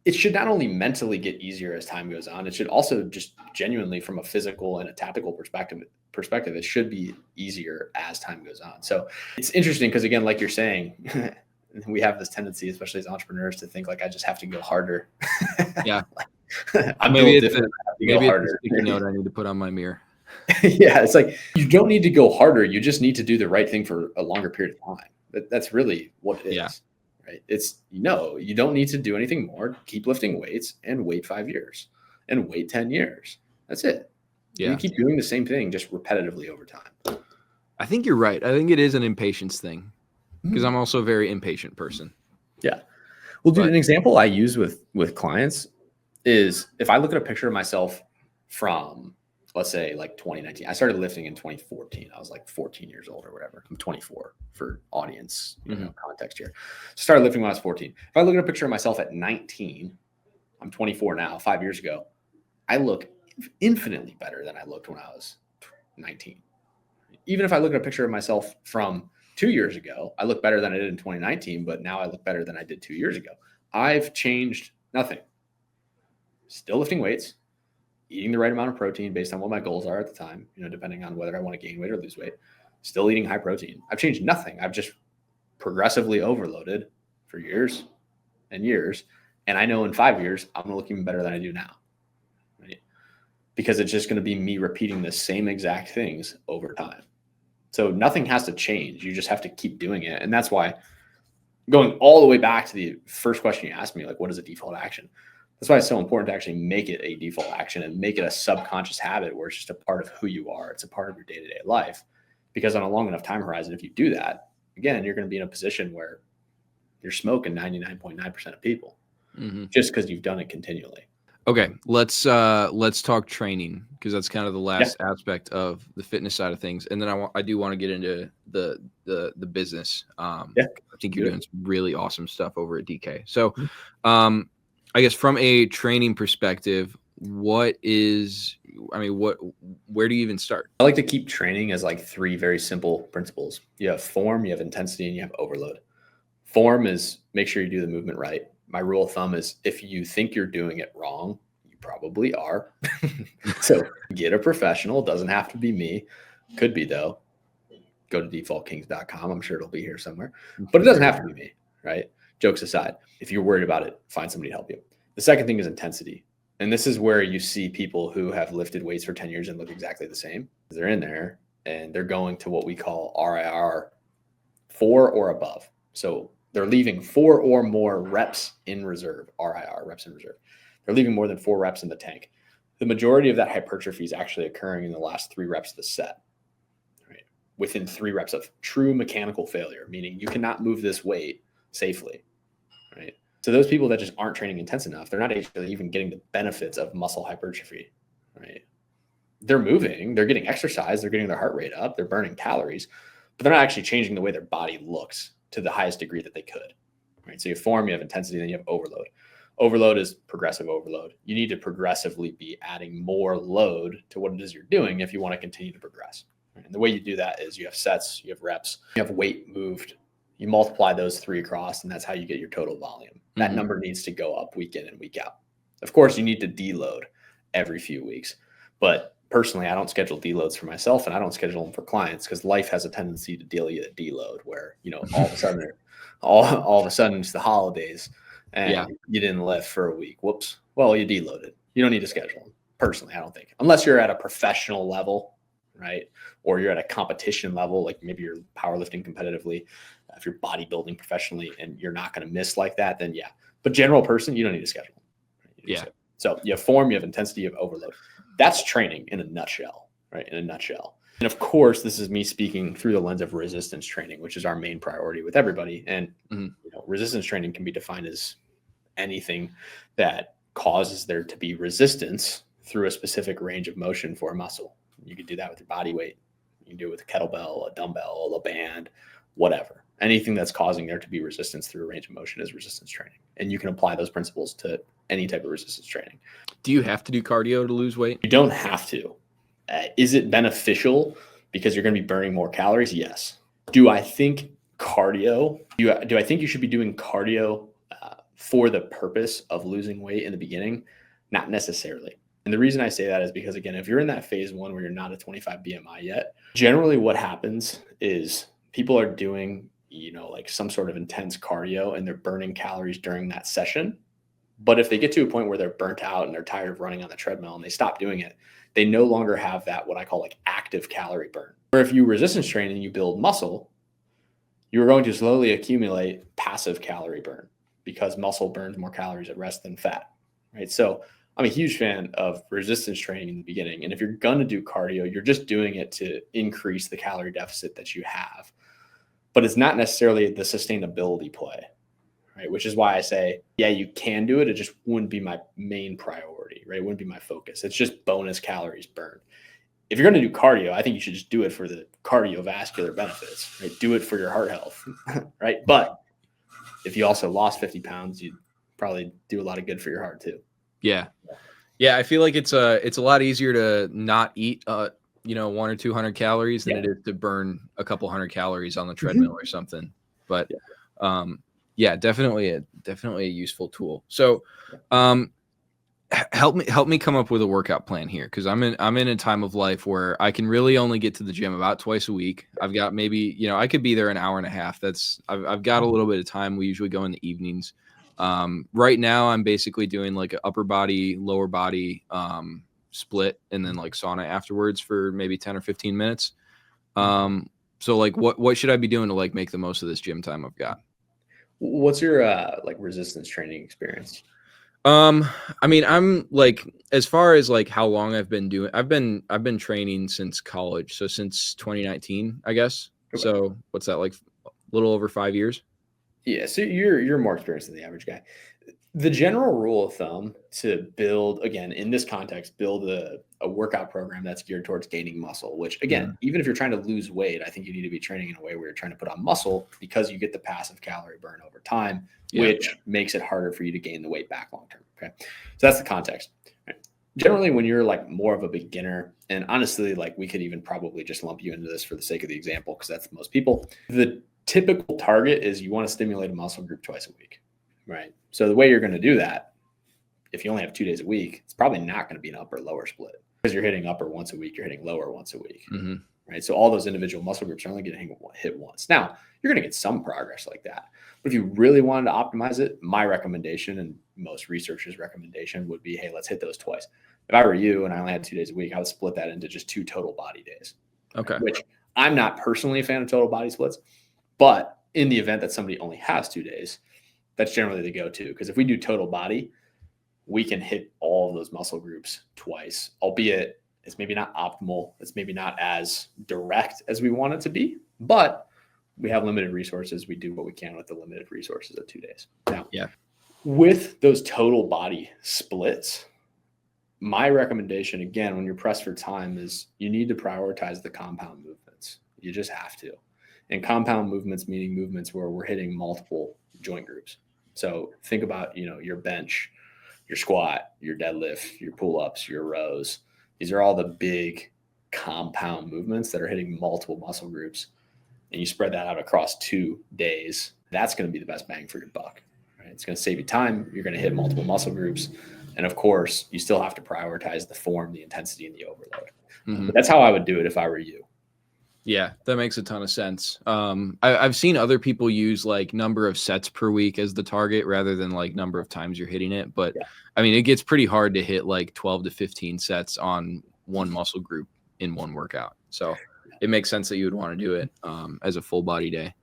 [SPEAKER 1] it should not only mentally get easier as time goes on, it should also just genuinely from a physical and a tactical perspective, it should be easier as time goes on. So it's interesting because again, like you're saying, we have this tendency, especially as entrepreneurs, to think like I just have to go harder.
[SPEAKER 2] Yeah.
[SPEAKER 1] I'm
[SPEAKER 2] maybe
[SPEAKER 1] built different.
[SPEAKER 2] maybe it's a sticky note I need to put on my mirror.
[SPEAKER 1] Yeah, it's like you don't need to go harder. You just need to do the right thing for a longer period of time. That's really what it is.
[SPEAKER 2] Yeah.
[SPEAKER 1] Right? It's you don't need to do anything more. Keep lifting weights and wait 5 years and wait 10 years. That's it.
[SPEAKER 2] Yeah.
[SPEAKER 1] You keep doing the same thing just repetitively over time.
[SPEAKER 2] I think you're right. I think it is an impatience thing because I'm also a very impatient person.
[SPEAKER 1] Yeah. Well, dude, an example I use with clients is if I look at a picture of myself from, let's say, like 2019. I started lifting in 2014. I was like 14 years old or whatever. I'm 24 for audience context here. Started lifting when I was 14. If I look at a picture of myself at 19, I'm 24 now, 5 years ago, I look infinitely better than I looked when I was 19. Even if I look at a picture of myself from 2 years ago, I look better than I did in 2019, but now I look better than I did 2 years ago. I've changed nothing. Still lifting weights, eating the right amount of protein based on what my goals are at the time, depending on whether I want to gain weight or lose weight, still eating high protein. I've changed nothing. I've just progressively overloaded for years and years. And I know in 5 years, I'm going to look even better than I do now. Right? Because it's just going to be me repeating the same exact things over time. So nothing has to change. You just have to keep doing it. And that's why going all the way back to the first question you asked me, like, what is a default action? That's why it's so important to actually make it a default action and make it a subconscious habit where it's just a part of who you are. It's a part of your day-to-day life. Because on a long enough time horizon, if you do that, again, you're going to be in a position where you're smoking 99.9% of people just because you've done it continually.
[SPEAKER 2] Okay, let's talk training because that's kind of the last aspect of the fitness side of things, and then I do want to get into the business. I think you're doing some really awesome stuff over at DK. So, I guess from a training perspective, where do you even start?
[SPEAKER 1] I like to keep training as like 3 very simple principles. You have form, you have intensity, and you have overload. Form is make sure you do the movement right. My rule of thumb is if you think you're doing it wrong, you probably are. So get a professional. It doesn't have to be me. Could be though. Go to defaultkings.com. I'm sure it'll be here somewhere, but it doesn't have to be me, right? Jokes aside, if you're worried about it, find somebody to help you. The second thing is intensity. And this is where you see people who have lifted weights for 10 years and look exactly the same. They're in there and they're going to what we call RIR 4 or above. So they're leaving 4 or more reps in reserve, RIR, reps in reserve. They're leaving more than 4 reps in the tank. The majority of that hypertrophy is actually occurring in the last 3 reps of the set. Right? within 3 reps of true mechanical failure, meaning you cannot move this weight safely, right? So those people that just aren't training intense enough, they're not actually even getting the benefits of muscle hypertrophy, right? They're moving, they're getting exercise, they're getting their heart rate up, they're burning calories, but they're not actually changing the way their body looks to the highest degree that they could, right? So you have form, you have intensity, then you have overload. Overload is progressive overload. You need to progressively be adding more load to what it is you're doing if you want to continue to progress. And the way you do that is you have sets, you have reps, you have weight moved, you multiply those 3 across, and that's how you get your total volume. That number needs to go up week in and week out. Of course, you need to deload every few weeks, but personally, I don't schedule deloads for myself, and I don't schedule them for clients because life has a tendency to deal you a deload where, all of a sudden, all of a sudden it's the holidays and you didn't lift for a week. Whoops. Well, you deloaded. You don't need to schedule them. Personally, I don't think, unless you're at a professional level, right? Or you're at a competition level, like maybe you're powerlifting competitively. If you're bodybuilding professionally and you're not going to miss like that, then yeah. But general person, you don't need to schedule. Right? So you have form, you have intensity, you have overload. That's training in a nutshell, right? In a nutshell. And of course, this is me speaking through the lens of resistance training, which is our main priority with everybody. And resistance training can be defined as anything that causes there to be resistance through a specific range of motion for a muscle. You can do that with your body weight. You can do it with a kettlebell, a dumbbell, a band, whatever. Anything that's causing there to be resistance through a range of motion is resistance training. And you can apply those principles to any type of resistance training.
[SPEAKER 2] Do you have to do cardio to lose weight?
[SPEAKER 1] You don't have to. Is it beneficial because you're going to be burning more calories? Yes. Do I think cardio, do I think you should be doing cardio for the purpose of losing weight in the beginning? Not necessarily. And the reason I say that is because, again, if you're in that phase 1 where you're not a 25 BMI yet, generally what happens is people are doing, like some sort of intense cardio and they're burning calories during that session. But if they get to a point where they're burnt out and they're tired of running on the treadmill and they stop doing it, they no longer have that, what I call like active calorie burn. Or if you resistance train and you build muscle, you're going to slowly accumulate passive calorie burn because muscle burns more calories at rest than fat, right? So I'm a huge fan of resistance training in the beginning. And if you're going to do cardio, you're just doing it to increase the calorie deficit that you have. But it's not necessarily the sustainability play, right? Which is why I say, yeah, you can do it. It just wouldn't be my main priority, right? It wouldn't be my focus. It's just bonus calories burned. If you're going to do cardio, I think you should just do it for the cardiovascular benefits, right? Do it for your heart health, right? But if you also lost 50 pounds, you'd probably do a lot of good for your heart too.
[SPEAKER 2] Yeah. I feel like it's a lot easier to not eat 1 or 200 calories than it is to burn a couple hundred calories on the treadmill or something. But definitely a useful tool. So help me come up with a workout plan here, because I'm in a time of life where I can really only get to the gym about twice a week. I've got maybe I could be there an hour and a half. I've got a little bit of time. We usually go in the evenings. Right now I'm basically doing like an upper body, lower body split, and then like sauna afterwards for maybe 10 or 15 minutes. So like what should I be doing to like make the most of this gym time I've got?
[SPEAKER 1] What's your like resistance training experience?
[SPEAKER 2] I mean, I'm like, as far as like how long I've been training since college. So since 2019, I guess. Okay. So what's that, like a little over 5 years?
[SPEAKER 1] Yeah. So you're more experienced than the average guy. The general rule of thumb to build, again, in this context, build a workout program that's geared towards gaining muscle, which again, even if you're trying to lose weight, I think you need to be training in a way where you're trying to put on muscle because you get the passive calorie burn over time, which makes it harder for you to gain the weight back long-term. Okay. So that's the context. Right? Generally, when you're like more of a beginner, and honestly, like we could even probably just lump you into this for the sake of the example, because that's most people, the typical target is you want to stimulate a muscle group twice a week. Right. So the way you're going to do that, if you only have 2 days a week, it's probably not going to be an upper lower split, because you're hitting upper once a week, you're hitting lower once a week. Right. So all those individual muscle groups are only going to hit once. Now, you're going to get some progress like that. But if you really wanted to optimize it, my recommendation, and most researchers' recommendation, would be, hey, let's hit those twice. If I were you and I only had 2 days a week, I would split that into just 2 total body days.
[SPEAKER 2] Okay.
[SPEAKER 1] Right? Which I'm not personally a fan of total body splits, but in the event that somebody only has 2 days, that's generally the go-to, because if we do total body, we can hit all of those muscle groups twice, albeit It's maybe not optimal. It's maybe not as direct as we want it to be, but we have limited resources. We do what we can with the limited resources of 2 days. Now, with those total body splits, my recommendation, again, when you're pressed for time, is you need to prioritize the compound movements. You just have to. And compound movements, meaning movements where we're hitting multiple joint groups. So think about, your bench, your squat, your deadlift, your pull-ups, your rows. These are all the big compound movements that are hitting multiple muscle groups. And you spread that out across 2 days. That's going to be the best bang for your buck. Right? It's going to save you time. You're going to hit multiple muscle groups. And of course, you still have to prioritize the form, the intensity, and the overload. But that's how I would do it if I were you.
[SPEAKER 2] Yeah, that makes a ton of sense. I've seen other people use like number of sets per week as the target rather than like number of times you're hitting it. But I mean, it gets pretty hard to hit like 12 to 15 sets on one muscle group in one workout. So it makes sense that you would want to do it as a full body day.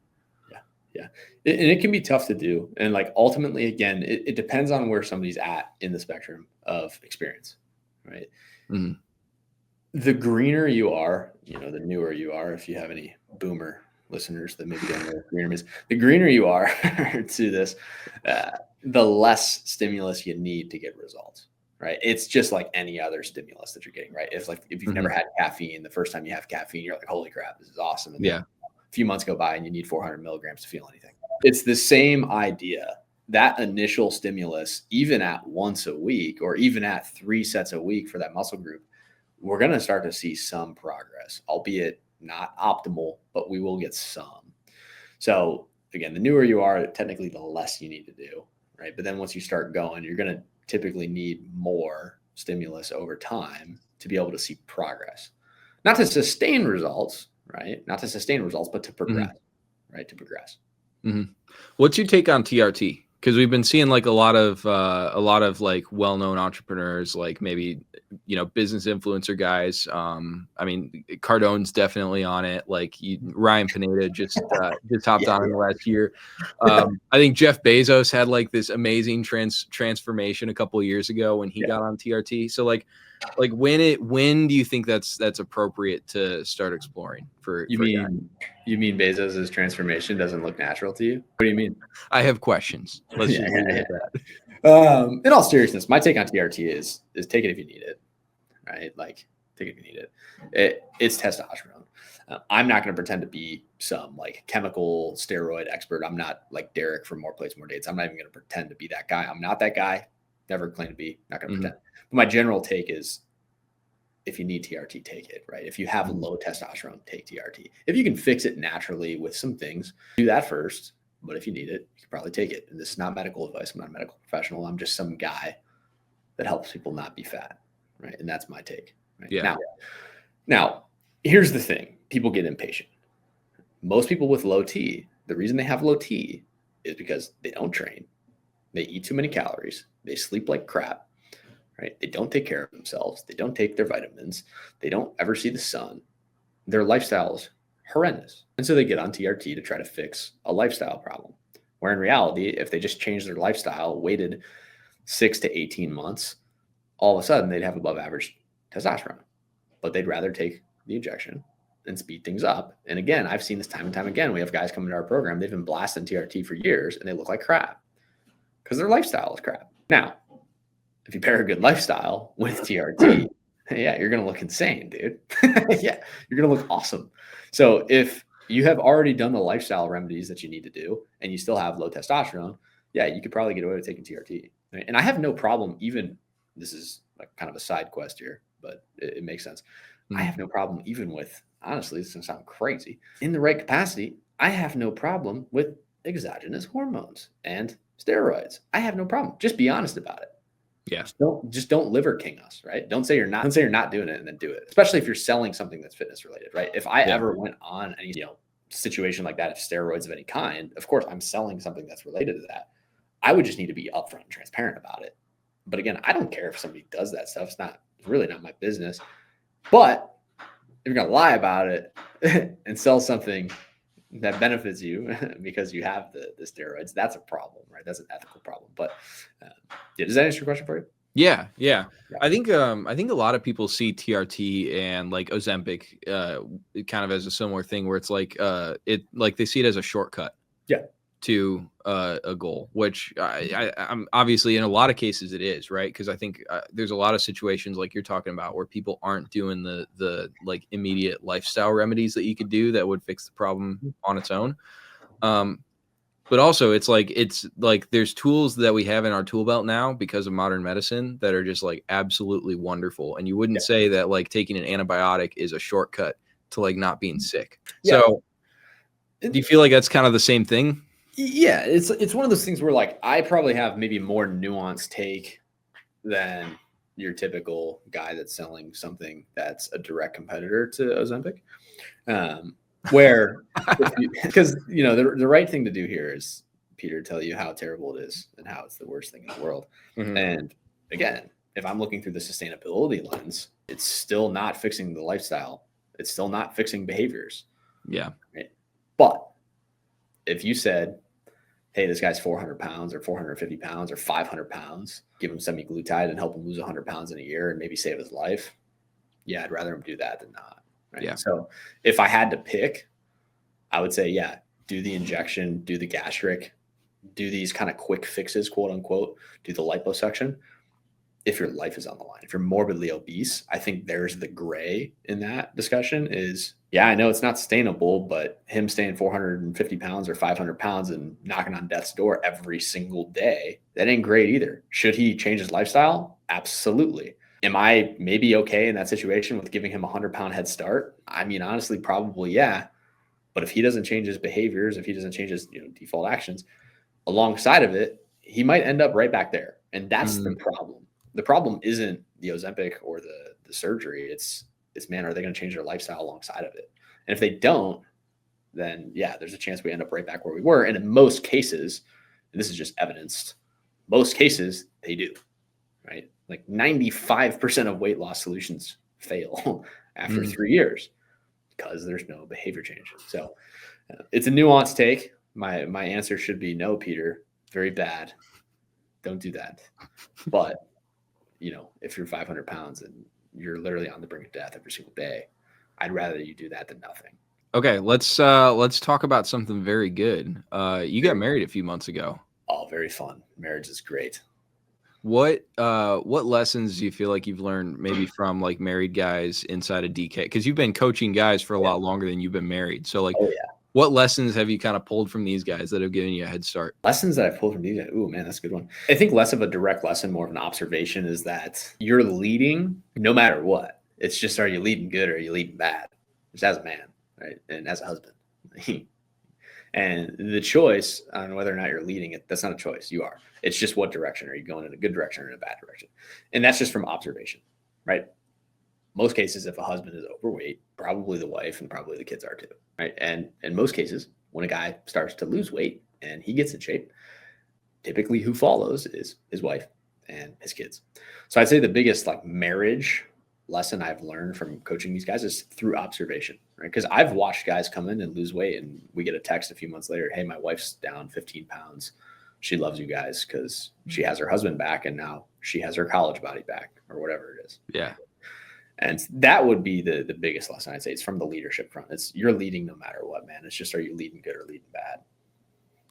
[SPEAKER 1] Yeah. And it can be tough to do. And like ultimately, again, it depends on where somebody's at in the spectrum of experience, right?
[SPEAKER 2] Mm-hmm.
[SPEAKER 1] The greener you are, the newer you are, if you have any boomer listeners that maybe don't know what greener means, the greener you are to this, the less stimulus you need to get results, right? It's just like any other stimulus that you're getting, right? It's like if you've never had caffeine, the first time you have caffeine, you're like, holy crap, this is awesome. And then a few months go by and you need 400 milligrams to feel anything. It's the same idea. That initial stimulus, even at once a week or even at 3 sets a week for that muscle group, we're going to start to see some progress, albeit not optimal, but we will get some. So again, the newer you are, technically the less you need to do, right? But then once you start going, you're going to typically need more stimulus over time to be able to see progress. Not to sustain results, right? Not to sustain results, but to progress, right? To progress.
[SPEAKER 2] What's your take on TRT? Because we've been seeing like a lot of like well-known entrepreneurs, like maybe business influencer guys. I mean, Cardone's definitely on it. Like Ryan Pineda just hopped on in the last year. I think Jeff Bezos had like this amazing transformation a couple of years ago when he got on TRT. So like when do you think that's appropriate to start exploring for
[SPEAKER 1] you mean Bezos's transformation doesn't look natural to you? What do you mean?
[SPEAKER 2] I have questions. Let's just leave it at that.
[SPEAKER 1] In all seriousness, my take on TRT is take it if you need it, right? Like take it if you need it. It's testosterone. I'm not going to pretend to be some like chemical steroid expert. I'm not like Derek from More Plates, More Dates. I'm not even going to pretend to be that guy. I'm not that guy. Never claim to be. Not going to pretend. But my general take is, if you need TRT, take it, right? If you have low testosterone, take TRT. If you can fix it naturally with some things, do that first. But if you need it, you can probably take it. And this is not medical advice. I'm not a medical professional. I'm just some guy that helps people not be fat, right? And that's my take. Right?
[SPEAKER 2] Yeah.
[SPEAKER 1] Now, here's the thing. People get impatient. Most people with low T, the reason they have low T is because they don't train. They eat too many calories. They sleep like crap. Right? They don't take care of themselves. They don't take their vitamins. They don't ever see the sun. Their lifestyle is horrendous. And so they get on TRT to try to fix a lifestyle problem. Where in reality, if they just changed their lifestyle, waited 6 to 18 months, all of a sudden they'd have above average testosterone. But they'd rather take the injection and speed things up. And again, I've seen this time and time again. We have guys coming to our program. They've been blasting TRT for years and they look like crap because their lifestyle is crap. Now, if you pair a good lifestyle with TRT, you're going to look insane, dude. You're going to look awesome. So if you have already done the lifestyle remedies that you need to do and you still have low testosterone, you could probably get away with taking TRT. Right? And I have no problem, even this is like kind of a side quest here, but it makes sense. I have no problem even with, honestly, this is going to sound crazy, in the right capacity, I have no problem with exogenous hormones and steroids. I have no problem. Just be honest about it.
[SPEAKER 2] Yeah.
[SPEAKER 1] Just don't liver king us, right? Don't say you're not doing it and then do it. Especially if you're selling something that's fitness related, right? If I ever went on any, situation like that, if steroids of any kind, of course I'm selling something that's related to that. I would just need to be upfront and transparent about it. But again, I don't care if somebody does that stuff. It's really not my business. But if you're going to lie about it and sell something that benefits you because you have the steroids, that's a problem, right? That's an ethical problem. But does that answer your question for you?
[SPEAKER 2] Yeah, yeah.
[SPEAKER 1] Yeah.
[SPEAKER 2] I think a lot of people see TRT and like Ozempic kind of as a similar thing where it's like it like they see it as a shortcut
[SPEAKER 1] Yeah.
[SPEAKER 2] to a goal, which I'm obviously in a lot of cases it is, right? Because I think there's a lot of situations like you're talking about where people aren't doing the like immediate lifestyle remedies that you could do that would fix the problem on its own. Um, but also it's like there's tools that we have in our tool belt now because of modern medicine that are just like absolutely wonderful. And you wouldn't
[SPEAKER 1] Yeah.
[SPEAKER 2] say that like taking an antibiotic is a shortcut to like not being sick.
[SPEAKER 1] Yeah.
[SPEAKER 2] So do you
[SPEAKER 1] It-
[SPEAKER 2] feel like that's kind of the same thing?
[SPEAKER 1] yeah. It's one of those things where like I probably have maybe more nuanced take than your typical guy that's selling something that's a direct competitor to Ozempic. Where because the right thing to do here is Peter tell you how terrible it is and how it's the worst thing in the world.
[SPEAKER 2] Mhm.
[SPEAKER 1] And again, if I'm looking through the sustainability lens, it's still not fixing the lifestyle. It's still not fixing behaviors.
[SPEAKER 2] Yeah.
[SPEAKER 1] Right? But if you said, hey, this guy's 400 pounds or 450 pounds or 500 pounds, give him semaglutide and help him lose 100 pounds in a year and maybe save his life. Yeah, I'd rather him do that than not. Right.
[SPEAKER 2] Yeah.
[SPEAKER 1] So if I had to pick, I would say, yeah, do the injection, do the gastric, do these kind of quick fixes, quote unquote, do the liposuction. If your life is on the line, if you're morbidly obese, I think there's the gray in that discussion is, yeah, I know it's not sustainable, but him staying 450 pounds or 500 pounds and knocking on death's door every single day, that ain't great either. Should he change his lifestyle? Absolutely. Am I maybe okay in that situation with giving him a 100-pound head start? I mean, honestly, probably, yeah. But if he doesn't change his behaviors, if he doesn't change his default actions, alongside of it, he might end up right back there. And that's the
[SPEAKER 2] Mhm.
[SPEAKER 1] problem. The problem isn't the Ozempic or the surgery. It's man, are they going to change their lifestyle alongside of it? And if they don't, then yeah, there's a chance we end up right back where we were. And in most cases, and this is just evidenced, most cases they do, right? Like 95% of weight loss solutions fail after
[SPEAKER 2] Mhm.
[SPEAKER 1] 3 years because there's no behavior change. So it's a nuanced take. My answer should be no, Peter. Very bad. Don't do that. But if you're 500 pounds and you're literally on the brink of death every single day, I'd rather you do that than nothing.
[SPEAKER 2] Okay, let's talk about something very good. You got married a few months ago.
[SPEAKER 1] All very fun. Marriage is great.
[SPEAKER 2] What lessons do you feel like you've learned maybe from like married guys inside of DK? Because you've been coaching guys for a
[SPEAKER 1] Yeah.
[SPEAKER 2] lot longer than you've been married. So like
[SPEAKER 1] Oh yeah.
[SPEAKER 2] what lessons have you kind of pulled from these guys that have given you a head start?
[SPEAKER 1] Lessons that I pulled from these. Ooh, man, that's a good one. I think less of a direct lesson, more of an observation is that you're leading no matter what. It's just, are you leading good or are you leading bad? Just as a man, right? And as a husband. And the choice on whether or not you're leading it, that's not a choice. You are. It's just what direction are you going, in a good direction or in a bad direction? And that's just from observation, right? Most cases, if a husband is overweight, probably the wife and probably the kids are too, right? And in most cases, when a guy starts to lose weight and he gets in shape, typically who follows is his wife and his kids. So I'd say the biggest like marriage lesson I've learned from coaching these guys is through observation, right? Because I've watched guys come in and lose weight, and we get a text a few months later, hey, my wife's down 15 pounds. She loves you guys because she has her husband back and now she has her college body back or whatever it is.
[SPEAKER 2] Yeah.
[SPEAKER 1] And that would be the biggest lesson I'd say. It's from the leadership front. It's you're leading no matter what, man. It's just, are you leading good or leading bad?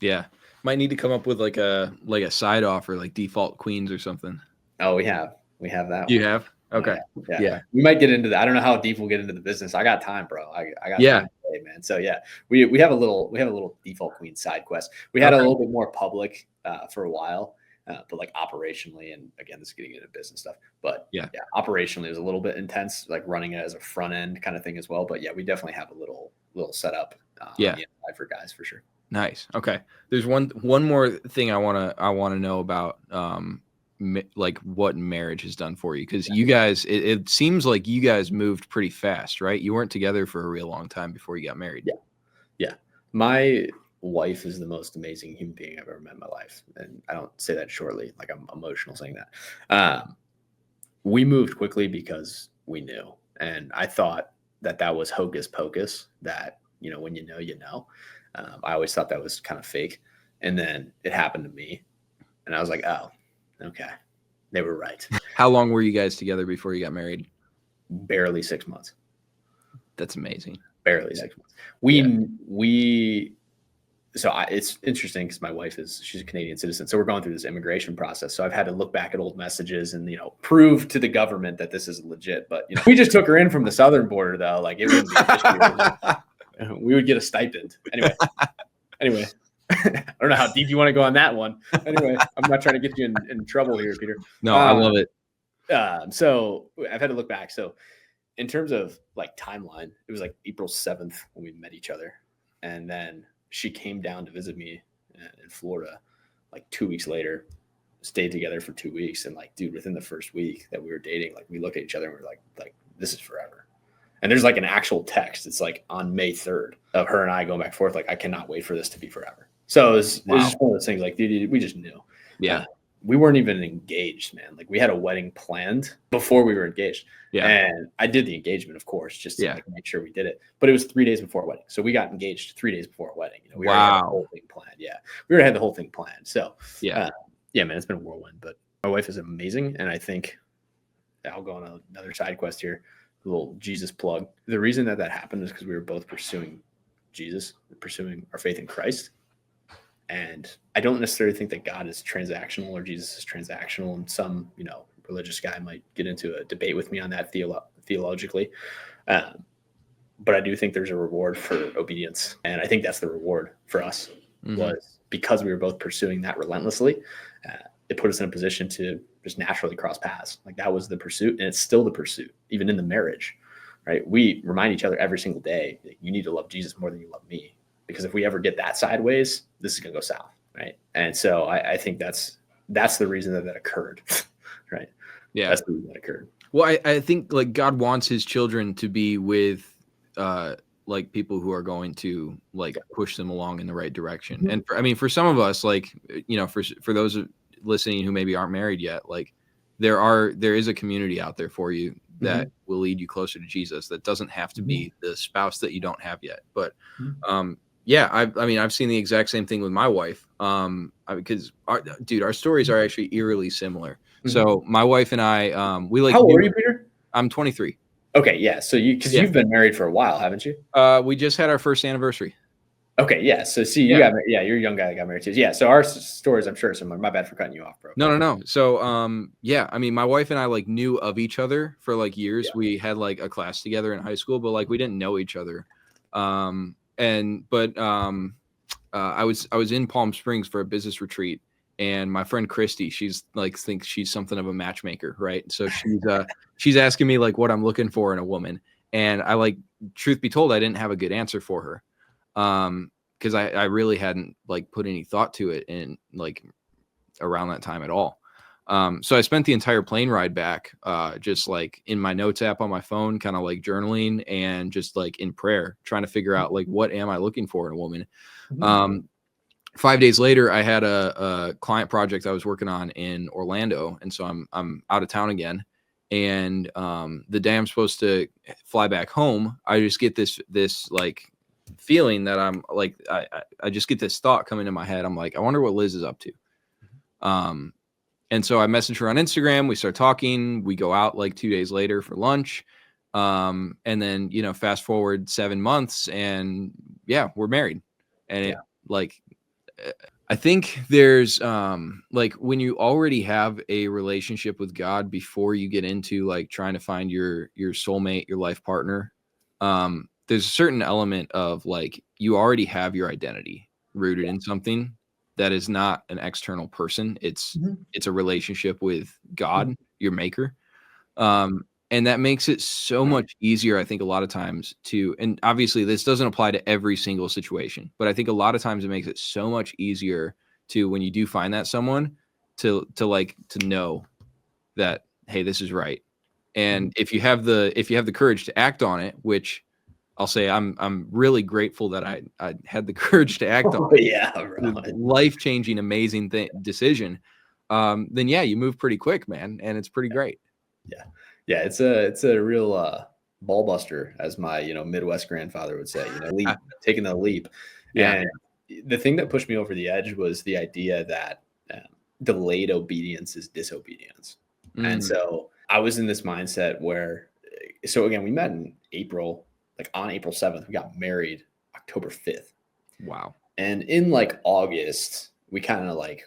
[SPEAKER 2] Yeah. Might need to come up with like a side offer, like default queens or something.
[SPEAKER 1] Oh, we have that
[SPEAKER 2] You
[SPEAKER 1] one.
[SPEAKER 2] have? Okay.
[SPEAKER 1] Yeah.
[SPEAKER 2] Yeah.
[SPEAKER 1] We might get into that. I don't know how deep we'll get into the business. I got time, bro. I got
[SPEAKER 2] Yeah.
[SPEAKER 1] time today, man. So yeah, we have a little default queen side quest. We had a
[SPEAKER 2] Okay.
[SPEAKER 1] little bit more public for a while, but like operationally, and again, this is getting into business stuff. But
[SPEAKER 2] Yeah.
[SPEAKER 1] operationally, it was a little bit intense, like running it as a front end kind of thing as well. But yeah, we definitely have a little setup
[SPEAKER 2] Yeah.
[SPEAKER 1] on the inside for guys for sure.
[SPEAKER 2] Nice. Okay. There's one more thing I wanna know about like what marriage has done for you, because you guys it seems like you guys moved pretty fast, right? You weren't together for a real long time before you got married.
[SPEAKER 1] Yeah. Yeah. My wife is the most amazing human being I've ever met in my life. And I don't say that shortly, like I'm emotional saying that. We moved quickly because we knew. And I thought that was hocus pocus, that, when you know, you know. I always thought that was kind of fake. And then it happened to me. And I was like, oh, okay. They were right.
[SPEAKER 2] How long were you guys together before you got married?
[SPEAKER 1] Barely 6 months.
[SPEAKER 2] That's amazing.
[SPEAKER 1] Barely
[SPEAKER 2] Yeah.
[SPEAKER 1] 6 months. It's interesting because my wife she's a Canadian citizen. So we're going through this immigration process. So I've had to look back at old messages and, prove to the government that this is legit. But, we just took her in from the southern border, though. Like, it wouldn't be an issue. We would get a stipend. Anyway, I don't know how deep you want to go on that one. Anyway, I'm not trying to get you in trouble here, Peter.
[SPEAKER 2] No, I love it.
[SPEAKER 1] So I've had to look back. So in terms of like timeline, it was like April 7th when we met each other. And then she came down to visit me in Florida like 2 weeks later, stayed together for 2 weeks. And like, dude, within the first week that we were dating, like we looked at each other and we were like, this is forever. And there's like an actual text. It's like on May 3rd of her and I going back and forth. Like, I cannot wait for this to be forever. So it was just one of those things like, dude, we just knew.
[SPEAKER 2] Yeah.
[SPEAKER 1] We weren't even engaged, man. Like, we had a wedding planned before we were engaged.
[SPEAKER 2] Yeah.
[SPEAKER 1] And I did the engagement, of course, just to make sure we did it. But it was 3 days before our wedding. So we got engaged 3 days before our wedding. We already had the whole thing planned. Yeah. We already had the whole thing planned. So man, it's been a whirlwind. But my wife is amazing. And I think I'll go on another side quest here, a little Jesus plug. The reason that happened is because we were both pursuing Jesus, pursuing our faith in Christ. And I don't necessarily think that God is transactional or Jesus is transactional. And some, religious guy might get into a debate with me on that theologically. But I do think there's a reward for obedience. And I think that's the reward for us was because we were both pursuing that relentlessly. It put us in a position to just naturally cross paths. Like, that was the pursuit. And it's still the pursuit, even in the marriage, right? We remind each other every single day, you need to love Jesus more than you love me. Because if we ever get that sideways, this is going to go south, right? And so I think that's the reason that occurred, right?
[SPEAKER 2] Yeah,
[SPEAKER 1] that's the reason that occurred.
[SPEAKER 2] Well, I think like God wants His children to be with like people who are going to like push them along in the right direction. And for some of us, like for those listening who maybe aren't married yet, like there is a community out there for you that will lead you closer to Jesus. That doesn't have to be the spouse that you don't have yet, but I've seen the exact same thing with my wife. Because our stories are actually eerily similar. So my wife and I, we like.
[SPEAKER 1] How old are you, Peter?
[SPEAKER 2] I'm 23.
[SPEAKER 1] Okay, yeah. So you've been married for a while, haven't you?
[SPEAKER 2] We just had our first anniversary.
[SPEAKER 1] Okay, yeah. So you got married. Yeah, you're a young guy that got married too. Yeah. So our stories, I'm sure, are similar. My bad for cutting you off, bro.
[SPEAKER 2] No. So my wife and I like knew of each other for like years. Yeah. We had like a class together in high school, but like we didn't know each other. I was in Palm Springs for a business retreat, and my friend Christy, she's like thinks she's something of a matchmaker, right? So she's asking me like what I'm looking for in a woman, and I like, truth be told, I didn't have a good answer for her, because I really hadn't like put any thought to it in like around that time at all. So I spent the entire plane ride back, just like in my notes app on my phone, kind of like journaling and just like in prayer, trying to figure out like, what am I looking for in a woman? 5 days later, I had a client project I was working on in Orlando. And so I'm out of town again. And, the day I'm supposed to fly back home, I just get this like feeling that I'm like, I just get this thought coming in my head. I'm like, I wonder what Liz is up to. And so I message her on Instagram. We start talking. We go out like 2 days later for lunch. And then, fast forward 7 months and we're married. And I think there's like when you already have a relationship with God before you get into like trying to find your soulmate, your life partner, there's a certain element of like you already have your identity rooted in something that is not an external person. It's a relationship with God, your maker. And that makes it so much easier, I think, a lot of times and obviously this doesn't apply to every single situation, but I think a lot of times it makes it so much easier to, when you do find that someone, to know that, hey, this is right. And if you have the courage to act on it, which I'll say I'm really grateful that I had the courage to act on it.
[SPEAKER 1] Yeah, right.
[SPEAKER 2] Life-changing, amazing decision. Then you move pretty quick, man, and it's pretty great.
[SPEAKER 1] Yeah, it's a real ball buster, as my Midwest grandfather would say. Taking the leap. Yeah. And the thing that pushed me over the edge was the idea that delayed obedience is disobedience. And so I was in this mindset where, so again, we met in April, like on April 7th, we got married October 5th.
[SPEAKER 2] Wow.
[SPEAKER 1] And in like August, we kind of like,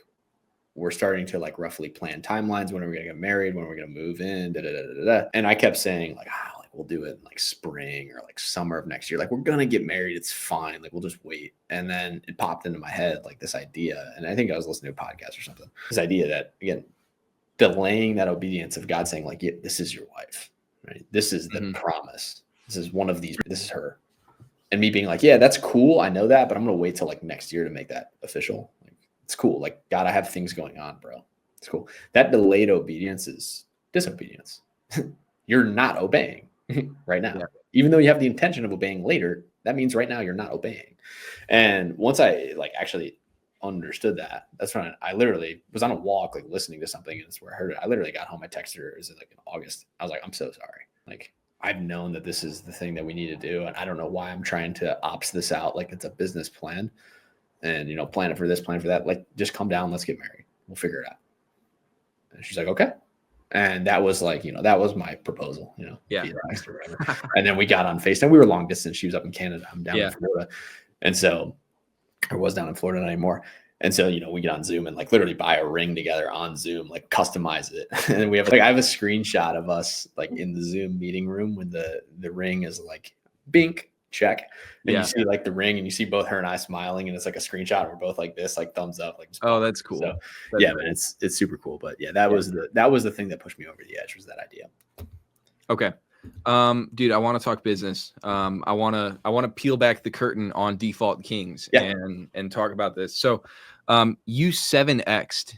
[SPEAKER 1] we're starting to like roughly plan timelines. When are we going to get married? When are we going to move in? Da, da, da, da, da. And I kept saying like, like we'll do it in like spring or like summer of next year. Like we're going to get married. It's fine. Like we'll just wait. And then it popped into my head, like this idea. And I think I was listening to a podcast or something. This idea that, again, delaying that obedience of God saying like, yeah, this is your wife, right? This is the promise. This is one of these, this is her. And me being like, yeah, that's cool. I know that, but I'm going to wait till like next year to make that official. Like, it's cool. Like, God, I have things going on, bro. It's cool. That delayed obedience is disobedience. You're not obeying right now. Yeah. Even though you have the intention of obeying later, that means right now you're not obeying. And once I like actually understood that, that's when I literally was on a walk, like listening to something, and that's where I heard it. I literally got home. I texted her. It was like in August. I was like, I'm so sorry. Like, I've known that this is the thing that we need to do. And I don't know why I'm trying to opt this out. Like it's a business plan and, you know, plan it for this, plan for that. Like just come down, let's get married. We'll figure it out. And she's like, okay. And that was like, you know, that was my proposal, you know,
[SPEAKER 2] yeah.
[SPEAKER 1] Or whatever. And then we got on FaceTime. We were long distance. She was up in Canada. I'm down in Florida. And so I was down in Florida not anymore. And so, you know, we get on Zoom and like literally buy a ring together on Zoom, like customize it. And we have like, I have a screenshot of us like in the Zoom meeting room when the ring is like bink, check. And you see like the ring and you see both her and I smiling and it's like a screenshot. And we're both like this, like thumbs up. Like,
[SPEAKER 2] oh, that's cool.
[SPEAKER 1] So
[SPEAKER 2] that's
[SPEAKER 1] man, it's super cool. But yeah, that was the thing that pushed me over the edge, was that idea.
[SPEAKER 2] Okay. Dude, I want to talk business. I want to peel back the curtain on Default Kings and talk about this. So, you 7x'd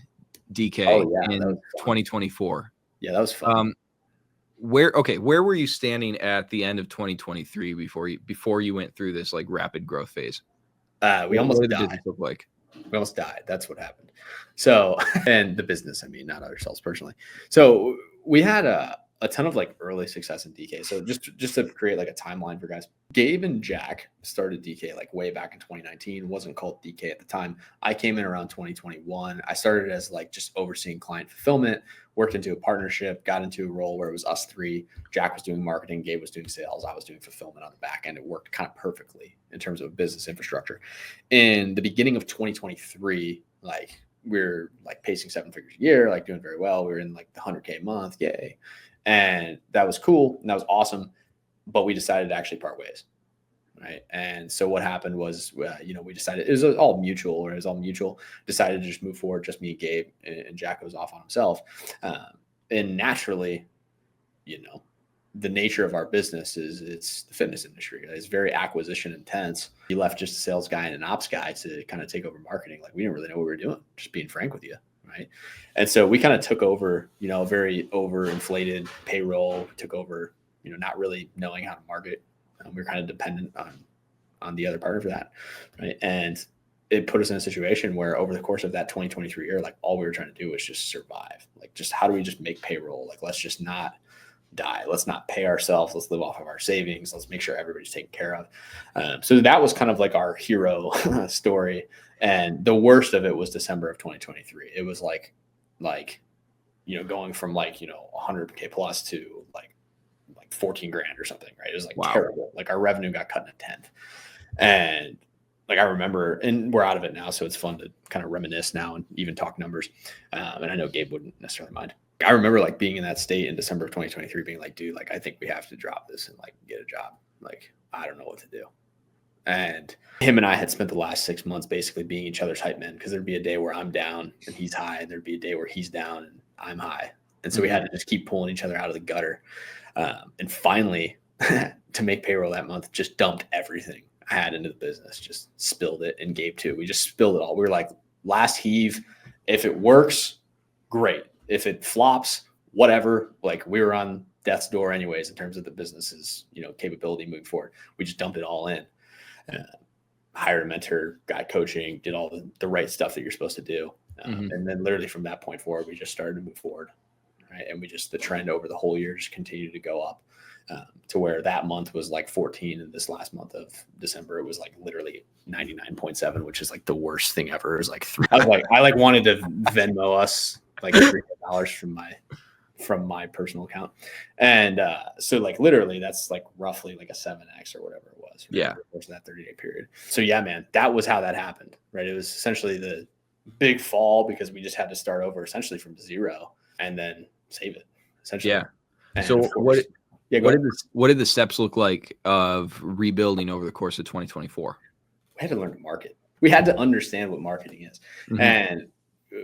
[SPEAKER 2] DK in 2024.
[SPEAKER 1] Yeah, that was fun.
[SPEAKER 2] Where were you standing at the end of 2023 before you went through this like rapid growth phase?
[SPEAKER 1] We almost died.
[SPEAKER 2] What did the business look like?
[SPEAKER 1] We almost died. That's what happened. So, and the business, I mean, not ourselves personally. So we had a ton of like early success in DK. So just to create like a timeline for guys, Gabe and Jack started DK like way back in 2019. It wasn't called DK at the time. I came in around 2021. I started as like just overseeing client fulfillment, worked into a partnership, got into a role where it was us three. Jack was doing marketing, Gabe was doing sales, I was doing fulfillment on the back end. It worked kind of perfectly in terms of business infrastructure. In the beginning of 2023, like we're like pacing 7 figures a year, like doing very well. We were in like the 100K a month. Yay. And that was cool. And that was awesome. But we decided to actually part ways. Right. And so what happened was, you know, we decided it was all mutual, decided to just move forward, just me and Gabe, and Jack was off on himself. And naturally, you know, the nature of our business is it's the fitness industry. It's very acquisition intense. We left just a sales guy and an ops guy to kind of take over marketing. Like we didn't really know what we were doing, just being frank with you. Right. And so we kind of took over, you know, very overinflated payroll, took over, you know, not really knowing how to market. We were kind of dependent on the other partner for that. Right. And it put us in a situation where over the course of that 2023 year, like all we were trying to do was just survive. Like just how do we just make payroll? Like, let's just not die. Let's not pay ourselves. Let's live off of our savings. Let's make sure everybody's taken care of. So that was kind of like our hero story. And the worst of it was December of 2023. It was like, you know, going from like, you know, 100K plus to like 14 grand or something, right? It was like terrible. Like our revenue got cut in a tenth. And like I remember, and we're out of it now, so it's fun to kind of reminisce now and even talk numbers. And I know Gabe wouldn't necessarily mind. I remember like being in that state in December of 2023, being like, dude, like I think we have to drop this and like get a job. Like I don't know what to do. And him and I had spent the last 6 months basically being each other's hype men, because there'd be a day where I'm down and he's high, and there'd be a day where he's down and I'm high. And so we had to just keep pulling each other out of the gutter. And finally, to make payroll that month, just dumped everything I had into the business, just spilled it, and Gabe too. We just spilled it all. We were like, last heave. If it works, great. If it flops, whatever. Like we were on death's door anyways in terms of the business's, you know, capability moving forward. We just dumped it all in. Hired a mentor, got coaching, did all the right stuff that you're supposed to do. And then literally from that point forward, we just started to move forward. Right. And we just, the trend over the whole year just continued to go up. to where that month was like 14, and this last month of December it was like literally 99.7, which is like the worst thing ever. It was like I wanted to Venmo us like $300 from my personal account, and so like literally that's like roughly like a 7x or whatever it was, right,
[SPEAKER 2] Yeah.
[SPEAKER 1] over the course of that 30-day period. So yeah, man, that was how that happened, right? It was essentially the big fall because we just had to start over essentially from zero and then save it essentially.
[SPEAKER 2] Yeah.
[SPEAKER 1] And
[SPEAKER 2] So
[SPEAKER 1] of course,
[SPEAKER 2] what did the steps look like of rebuilding over the course of 2024?
[SPEAKER 1] We had to learn to market. We had to understand what marketing is.
[SPEAKER 2] Mhm.
[SPEAKER 1] And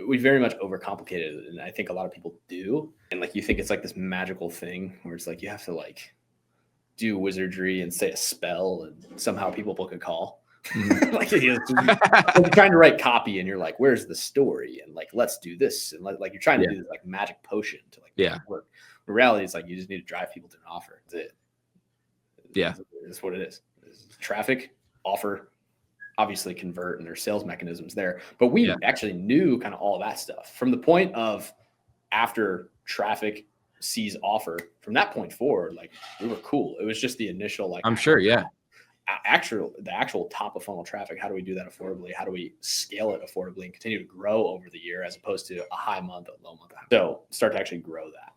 [SPEAKER 1] we very much overcomplicated it. And I think a lot of people do. And like, you think it's like this magical thing where it's like, you have to like do wizardry and say a spell and somehow people book a call. Like, you're trying to write copy and you're like, where's the story? And like, let's do this. And like you're trying to do this like magic potion to like make it work. The reality is like, you just need to drive people to an offer. That's it. That's what it is. It's traffic, offer, obviously convert, and there's sales mechanisms there. But we actually knew kind of all of that stuff from the point of after traffic sees offer. From that point forward, like we were cool. It was just the initial like
[SPEAKER 2] I'm sure,
[SPEAKER 1] the actual top of funnel traffic. How do we do that affordably? How do we scale it affordably and continue to grow over the year as opposed to a high month, a low month? So start to actually grow that.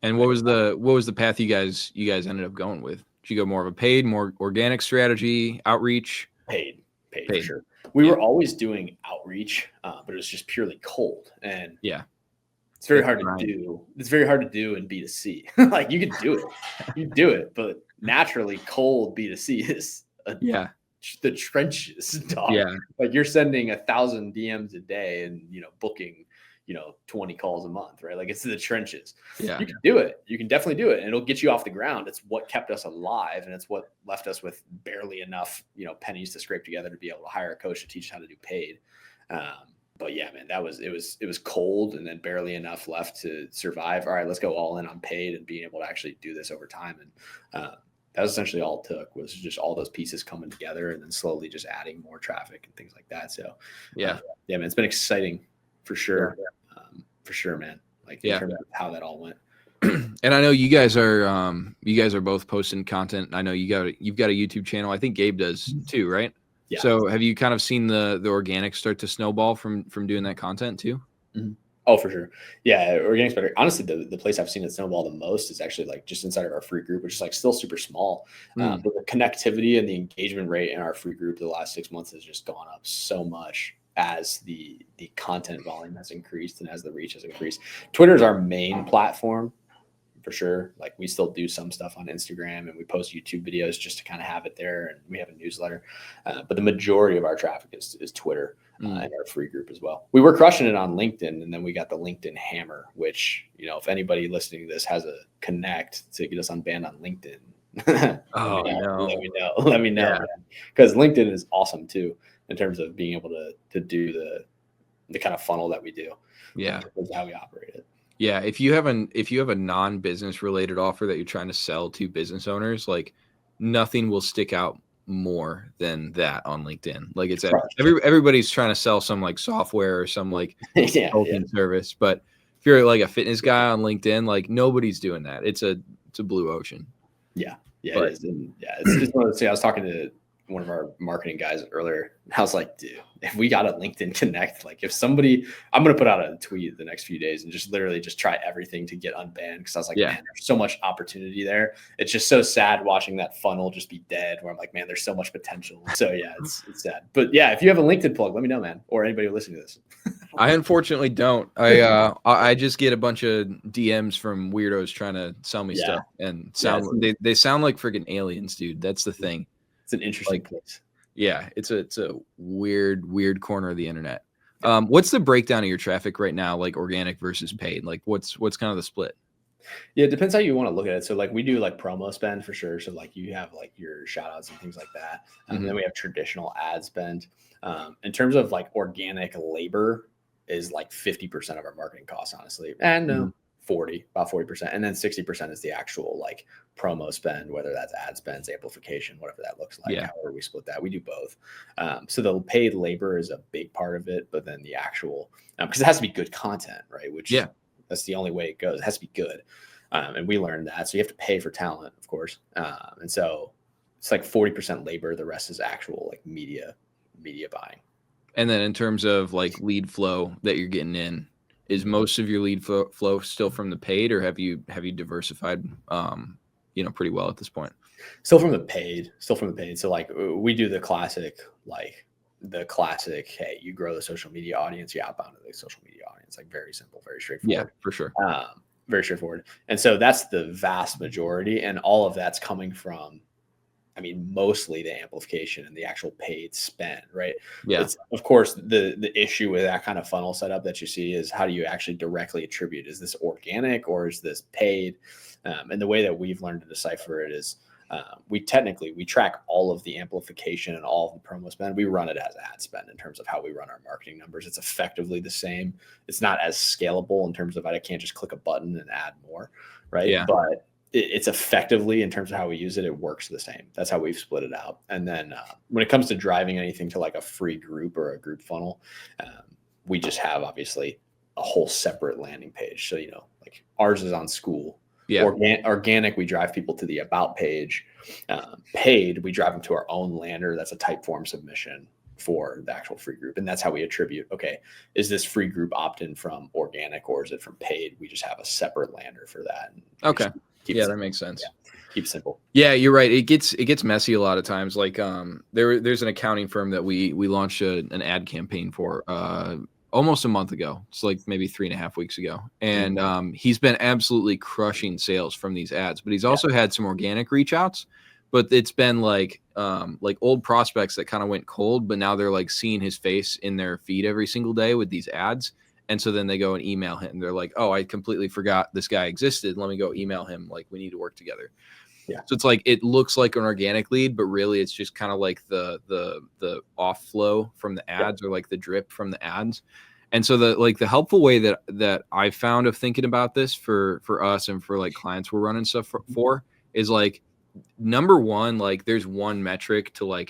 [SPEAKER 2] And what was the path you guys ended up going with? Did you go more of a paid, more organic strategy, outreach?
[SPEAKER 1] Paid for sure. We were always doing outreach, but it was just purely cold. And it's very hard to do. It's very hard to do in B2C. Like you could do it, but naturally cold B2C is the trenches, dog.
[SPEAKER 2] Yeah.
[SPEAKER 1] Like you're sending 1,000 DMs a day and booking 20 calls a month, right? Like it's the trenches.
[SPEAKER 2] Yeah.
[SPEAKER 1] You can do it. You can definitely do it. And it'll get you off the ground. It's what kept us alive. And it's what left us with barely enough, pennies to scrape together to be able to hire a coach to teach us how to do paid. But yeah, man, it was cold and then barely enough left to survive. All right, let's go all in on paid and being able to actually do this over time. And that was essentially all it took, was just all those pieces coming together and then slowly just adding more traffic and things like that. So man, it's been exciting for sure. For sure, man. Like in terms of how that all went.
[SPEAKER 2] And I know you guys are both posting content. I know you've got a YouTube channel. I think Gabe does too, right? Yeah. So have you kind of seen the organic start to snowball from doing that content too?
[SPEAKER 1] Mm-hmm. Oh, for sure. Yeah, organic's better. Honestly, the place I've seen it snowball the most is actually like just inside of our free group, which is like still super small. But the connectivity and the engagement rate in our free group the last 6 months has just gone up so much as the content volume has increased and as the reach has increased. Twitter is our main platform for sure. Like we still do some stuff on Instagram and we post YouTube videos just to kind of have it there. And we have a newsletter, but the majority of our traffic is Twitter and our free group as well. We were crushing it on LinkedIn, and then we got the LinkedIn hammer, which, if anybody listening to this has a connect to get us unbanned on LinkedIn, let me know, because LinkedIn is awesome too in terms of being able to do the kind of funnel that we do. That's how we operate it.
[SPEAKER 2] Yeah, if you have a non-business related offer that you're trying to sell to business owners, like nothing will stick out more than that on LinkedIn. Like it's everybody's trying to sell some like software or some like consulting service, but if you're like a fitness guy on LinkedIn, like nobody's doing that. It's a blue ocean.
[SPEAKER 1] It is. And it's just one of those things. I was talking to one of our marketing guys earlier. I was like, dude, if we got a LinkedIn Connect, like if somebody, I'm going to put out a tweet the next few days and just literally just try everything to get unbanned. Cause I was like, man, there's so much opportunity there. It's just so sad watching that funnel just be dead, where I'm like, man, there's so much potential. So yeah, it's sad. But yeah, if you have a LinkedIn plug, let me know, man, or anybody listening to this.
[SPEAKER 2] I unfortunately don't. I just get a bunch of DMs from weirdos trying to sell me stuff, and they sound like freaking aliens, dude. That's the thing.
[SPEAKER 1] It's an interesting place.
[SPEAKER 2] Yeah, it's a weird corner of the internet. What's the breakdown of your traffic right now, like organic versus paid? Like what's kind of the split?
[SPEAKER 1] Yeah, it depends how you want to look at it. So like we do like promo spend for sure. So like you have like your shout outs and things like that. And then we have traditional ad spend. In terms of like organic labor is like 50% of our marketing costs, honestly. And about 40%. And then 60% is the actual like promo spend, whether that's ad spends, amplification, whatever that looks like, however we split that. We do both. So the paid labor is a big part of it, but then the actual, because it has to be good content, right? Which that's the only way it goes. It has to be good. And we learned that. So you have to pay for talent, of course. And so it's like 40% labor. The rest is actual like media buying.
[SPEAKER 2] And then in terms of like lead flow that you're getting in, is most of your lead flow still from the paid, or have you diversified, pretty well at this point?
[SPEAKER 1] Still from the paid. So like we do the classic, hey, you grow the social media audience, you outbound to the social media audience. Like very simple, very straightforward.
[SPEAKER 2] Yeah, for sure.
[SPEAKER 1] Very straightforward. And so that's the vast majority. And all of that's coming from, mostly the amplification and the actual paid spend, right?
[SPEAKER 2] Yeah.
[SPEAKER 1] It's, of course, the issue with that kind of funnel setup that you see is how do you actually directly attribute? Is this organic or is this paid? And the way that we've learned to decipher it is we track all of the amplification and all of the promo spend. We run it as ad spend in terms of how we run our marketing numbers. It's effectively the same. It's not as scalable in terms of I can't just click a button and add more, right?
[SPEAKER 2] Yeah.
[SPEAKER 1] But it's effectively, in terms of how we use it, it works the same. That's how we've split it out. And then when it comes to driving anything to like a free group or a group funnel, we just have obviously a whole separate landing page. So, like ours is on school.
[SPEAKER 2] Yeah.
[SPEAKER 1] Organic, we drive people to the about page. Paid, we drive them to our own lander. That's a type form submission for the actual free group. And that's how we attribute, okay, is this free group opt-in from organic or is it from paid? We just have a separate lander for that.
[SPEAKER 2] Okay. Yeah, that makes sense.
[SPEAKER 1] Yeah. Keep it simple.
[SPEAKER 2] Yeah, you're right. It gets messy a lot of times. Like there's an accounting firm that we launched an ad campaign for almost a month ago. It's like maybe 3.5 weeks ago. And he's been absolutely crushing sales from these ads, but he's also had some organic reach outs, but it's been like old prospects that kind of went cold, but now they're like seeing his face in their feed every single day with these ads. And so then they go and email him. They're like, oh, I completely forgot this guy existed. Let me go email him. Like, we need to work together.
[SPEAKER 1] Yeah.
[SPEAKER 2] So it's like, it looks like an organic lead, but really it's just kind of like the off flow from the ads or like the drip from the ads. And so the helpful way that I found of thinking about this for us and for like clients we're running stuff for is like, number one, like there's one metric to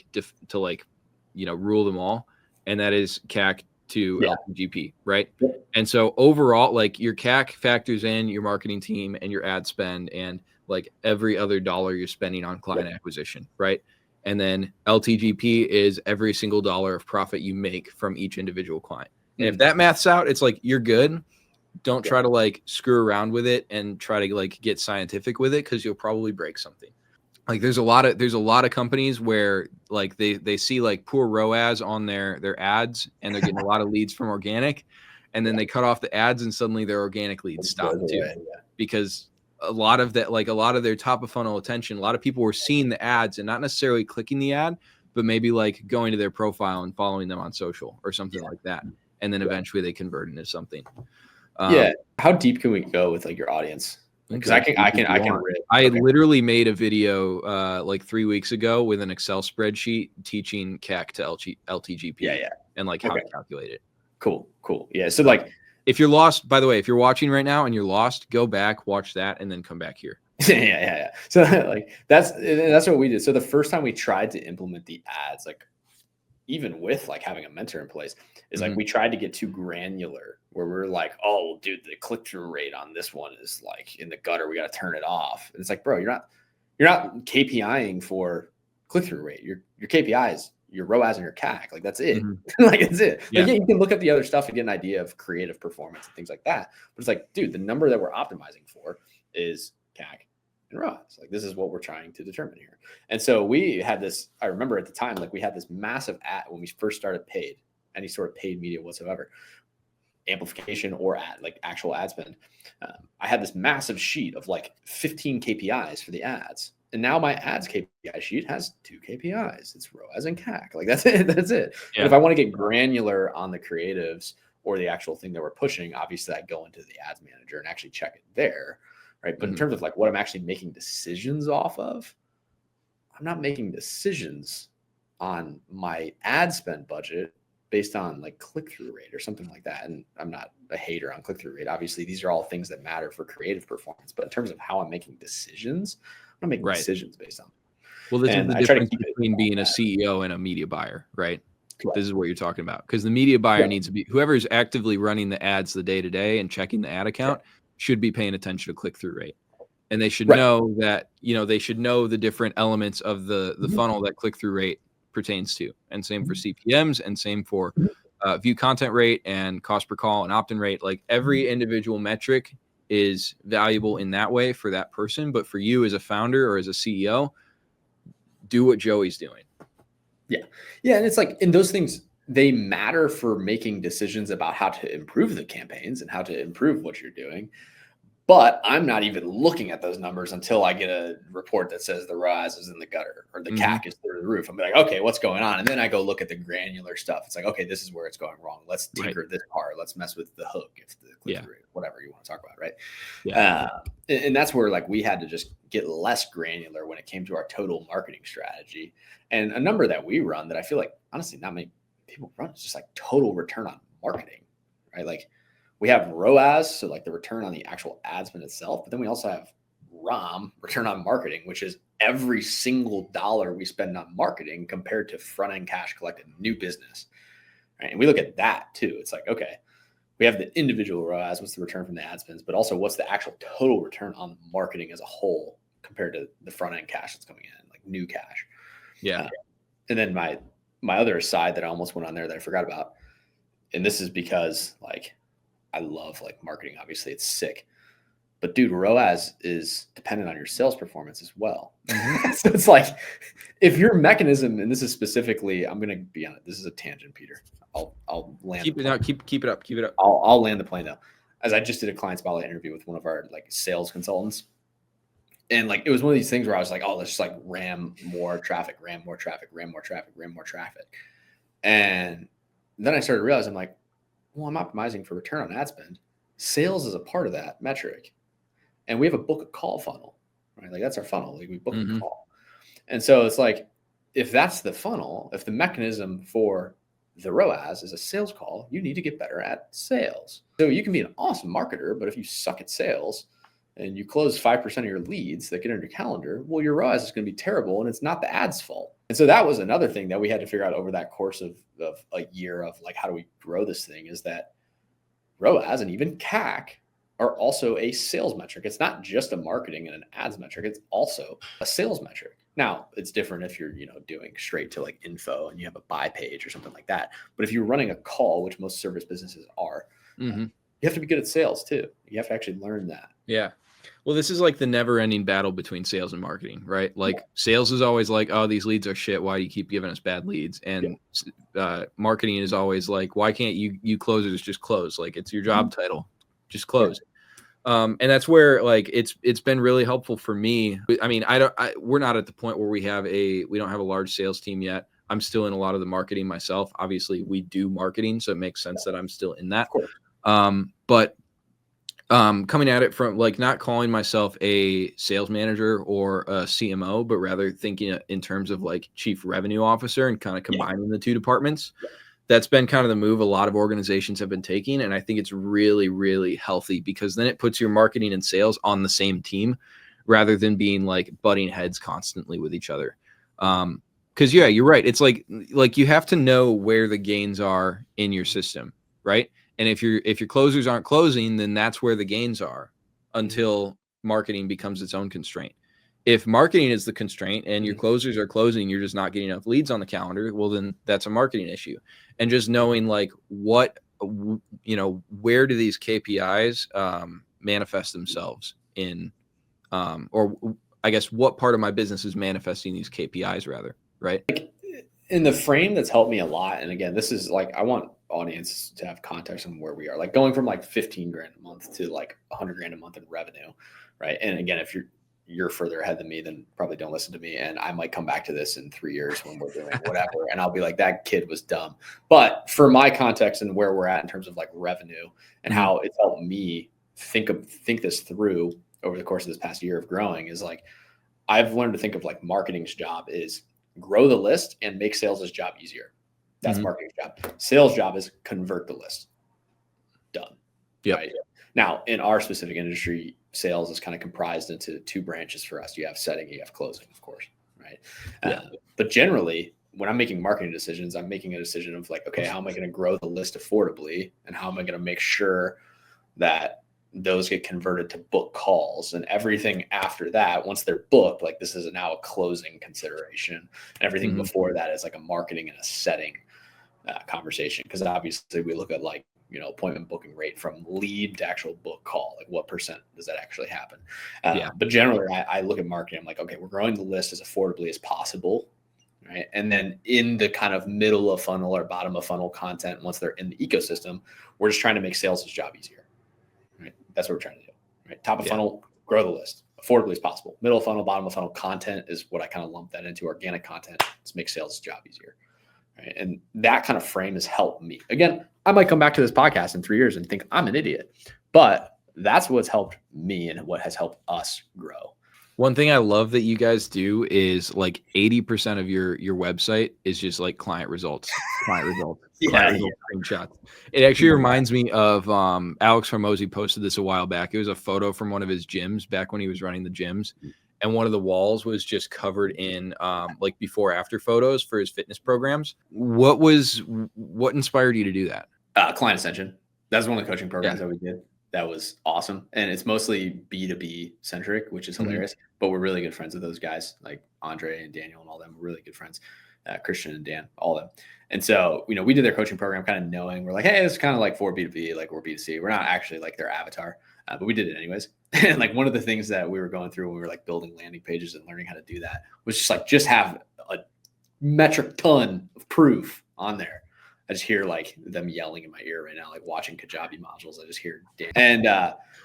[SPEAKER 2] rule them all. And that is CAC to LTGP, right?
[SPEAKER 1] Yeah.
[SPEAKER 2] And so overall, like your CAC factors in your marketing team and your ad spend and like every other dollar you're spending on client acquisition, right? And then LTGP is every single dollar of profit you make from each individual client. And if that math's out, it's like you're good. Don't try to like screw around with it and try to like get scientific with it because you'll probably break something. Like there's a lot of companies where like they see like poor ROAS on their ads and they're getting a lot of leads from organic, and then they cut off the ads and suddenly their organic leads stop too, because a lot of their top of funnel attention, a lot of people were seeing the ads and not necessarily clicking the ad, but maybe like going to their profile and following them on social or something like that, and then eventually they convert into something.
[SPEAKER 1] How deep can we go with like your audience? Because I can rip.
[SPEAKER 2] I literally made a video like 3 weeks ago with an Excel spreadsheet teaching CAC to LTGP. And like how to calculate it.
[SPEAKER 1] Cool. Yeah. So like,
[SPEAKER 2] if you're lost, by the way, if you're watching right now and you're lost, go back, watch that, and then come back here.
[SPEAKER 1] Yeah. So like that's what we did. So the first time we tried to implement the ads, like even with like having a mentor in place, is like we tried to get too granular where we're like, oh, well, dude, the click-through rate on this one is like in the gutter. We got to turn it off. And it's like, bro, you're not KPIing for click-through rate. Your KPI is your ROAS and your CAC. Like that's it. Like that's it.
[SPEAKER 2] Yeah.
[SPEAKER 1] Like, you can look at the other stuff and get an idea of creative performance and things like that. But it's like, dude, the number that we're optimizing for is CAC and ROAS. Like this is what we're trying to determine here. And so we had this, I remember at the time, like we had this massive ad when we first started paid, any sort of paid media whatsoever, amplification or ad, like actual ad spend. I had this massive sheet of like 15 KPIs for the ads. And now my ads KPI sheet has 2 KPIs. It's ROAS and CAC. Like that's it. Yeah. But if I want to get granular on the creatives or the actual thing that we're pushing, obviously I go into the ads manager and actually check it there. Right. But in terms of like what I'm actually making decisions off of, I'm not making decisions on my ad spend budget based on like click-through rate or something like that. And I'm not a hater on click-through rate. Obviously, these are all things that matter for creative performance. But in terms of how I'm making decisions, I'm not making decisions based on.
[SPEAKER 2] Well, this is the difference between being a CEO and a media buyer, right? Correct. This is what you're talking about. Because the media buyer needs to be, whoever is actively running the ads the day-to-day and checking the ad account should be paying attention to click-through rate. and they should
[SPEAKER 1] Right.
[SPEAKER 2] know that, they should know the different elements of the
[SPEAKER 1] Mhm.
[SPEAKER 2] funnel that click-through rate pertains to, and same for
[SPEAKER 1] Mhm.
[SPEAKER 2] CPMs, and same for
[SPEAKER 1] Mhm.
[SPEAKER 2] view content rate and cost per call and opt-in rate. Like
[SPEAKER 1] Mhm.
[SPEAKER 2] every individual metric is valuable in that way for that person, but for you as a founder or as a CEO, do what Joey's doing.
[SPEAKER 1] Yeah. Yeah. And it's like, and those things, they matter for making decisions about how to improve the campaigns and how to improve what you're doing. But I'm not even looking at those numbers until I get a report that says the ROAS is in the gutter or the
[SPEAKER 2] Mm-hmm.
[SPEAKER 1] CAC is through the roof. I'm like, okay, what's going on? And then I go look at the granular stuff. It's like, okay, this is where it's going wrong. Let's
[SPEAKER 2] Right.
[SPEAKER 1] tinker this part. Let's mess with the hook if the click
[SPEAKER 2] Yeah.
[SPEAKER 1] through rate, whatever you want to talk about, right?
[SPEAKER 2] Yeah.
[SPEAKER 1] And that's where like we had to just get less granular when it came to our total marketing strategy. And a number that we run that I feel like honestly not many people run is just like total return on marketing, right? Like we have ROAS, so like the return on the actual ad spend itself, but then we also have ROM, return on marketing, which is every single dollar we spend on marketing compared to front end cash collected new business. Right? And we look at that too. It's like, okay, we have the individual ROAS, what's the return from the ad spends, but also what's the actual total return on marketing as a whole compared to the front end cash that's coming in, like new cash.
[SPEAKER 2] Yeah.
[SPEAKER 1] And then my other side that I almost went on there that I forgot about, and this is because like I love like marketing. Obviously, it's sick, but dude, ROAS is dependent on your sales performance as well.
[SPEAKER 2] Mm-hmm.
[SPEAKER 1] So it's like if your mechanism, and this is specifically, I'm going to be on it. This is a tangent, Peter. I'll land.
[SPEAKER 2] Keep it up. Keep it up. Keep it up.
[SPEAKER 1] I'll land the plane though. As I just did a client spotlight interview with one of our like sales consultants, and like it was one of these things where I was like, oh, let's just like ram more traffic, ram more traffic, ram more traffic, ram more traffic, and then I started realizing, I'm like, well, I'm optimizing for return on ad spend. Sales is a part of that metric. And we have a book a call funnel, right? Like that's our funnel. Like we book
[SPEAKER 2] Mm-hmm.
[SPEAKER 1] a call. And so it's like, if that's the funnel, if the mechanism for the ROAS is a sales call, you need to get better at sales. So you can be an awesome marketer, but if you suck at sales and you close 5% of your leads that get on your calendar, well, your ROAS is going to be terrible and it's not the ad's fault. And so that was another thing that we had to figure out over that course of a year of like, how do we grow this thing is that ROAS and even CAC are also a sales metric. It's not just a marketing and an ads metric. It's also a sales metric. Now it's different if you're, doing straight to like info and you have a buy page or something like that. But if you're running a call, which most service businesses are,
[SPEAKER 2] Mm-hmm.
[SPEAKER 1] you have to be good at sales too. You have to actually learn that.
[SPEAKER 2] Yeah. Well, this is like the never-ending battle between sales and marketing, right? Like sales is always like, oh, these leads are shit. Why do you keep giving us bad leads? And marketing is always like, why can't you closers just close? Like it's your job title, just close. And that's where like it's been really helpful for me. I mean, we're not at the point where we don't have a large sales team yet. I'm still in a lot of the marketing myself. Obviously, we do marketing, so it makes sense that I'm still in that. But coming at it from like not calling myself a sales manager or a CMO, but rather thinking in terms of like chief revenue officer and kind of combining the two departments. That's been kind of the move a lot of organizations have been taking. And I think it's really, really healthy because then it puts your marketing and sales on the same team rather than being like butting heads constantly with each other. Cause yeah, you're right. It's like you have to know where the gains are in your system. Right. And if your closers aren't closing, then that's where the gains are until marketing becomes its own constraint. If marketing is the constraint and your closers are closing, you're just not getting enough leads on the calendar. Well, then that's a marketing issue. And just knowing like where do these KPIs manifest themselves in, or I guess what part of my business is manifesting these KPIs rather, right?
[SPEAKER 1] Like in the frame that's helped me a lot. And again, this is like, I want audience to have context on where we are, like going from like 15 grand a month to like 100 grand a month in revenue. Right. And again, if you're further ahead than me, then probably don't listen to me. And I might come back to this in 3 years when we're doing whatever. And I'll be like, that kid was dumb. But for my context and where we're at in terms of like revenue and how it's helped me think this through over the course of this past year of growing is like, I've learned to think of like marketing's job is grow the list and make sales' job easier. That's marketing's job. Sales job is convert the list. Done.
[SPEAKER 2] Yep.
[SPEAKER 1] Right. Now, in our specific industry, sales is kind of comprised into two branches for us. You have setting, you have closing, of course. Right. But generally, when I'm making marketing decisions, I'm making a decision of like, okay, how am I going to grow the list affordably? And how am I going to make sure that those get converted to book calls, and everything after that, once they're booked, like this is now a closing consideration. And everything before that is like a marketing and a setting conversation. Because obviously we look at like, appointment booking rate from lead to actual book call, like what percent does that actually happen? But generally I look at marketing, I'm like, okay, we're growing the list as affordably as possible. Right. And then in the kind of middle of funnel or bottom of funnel content, once they're in the ecosystem, we're just trying to make sales' job easier. Right. That's what we're trying to do. Right. Top of funnel, grow the list affordably as possible. Middle of funnel, bottom of funnel content is what I kind of lump that into. Organic content. Let's make sales' job easier. Right. And that kind of frame has helped me. Again, I might come back to this podcast in 3 years and think I'm an idiot, but that's what's helped me and what has helped us grow.
[SPEAKER 2] One thing I love that you guys do is like 80% of your website is just like client results screenshots. It actually reminds me of Alex Hormozy posted this a while back. It was a photo from one of his gyms back when he was running the gyms. And one of the walls was just covered in like before after photos for his fitness programs. What inspired you to do that?
[SPEAKER 1] Client Ascension. That's one of the coaching programs that we did. That was awesome. And it's mostly B2B centric, which is hilarious, but we're really good friends with those guys, like Andre and Daniel and all them. We're really good friends. Christian and Dan, all of them. And so, we did their coaching program kind of knowing we're like, hey, it's kind of like for B2B, like we're B2C. We're not actually like their avatar, but we did it anyways. And like one of the things that we were going through when we were like building landing pages and learning how to do that was just have a metric ton of proof on there. I just hear like them yelling in my ear right now, like watching Kajabi modules. I just hear, and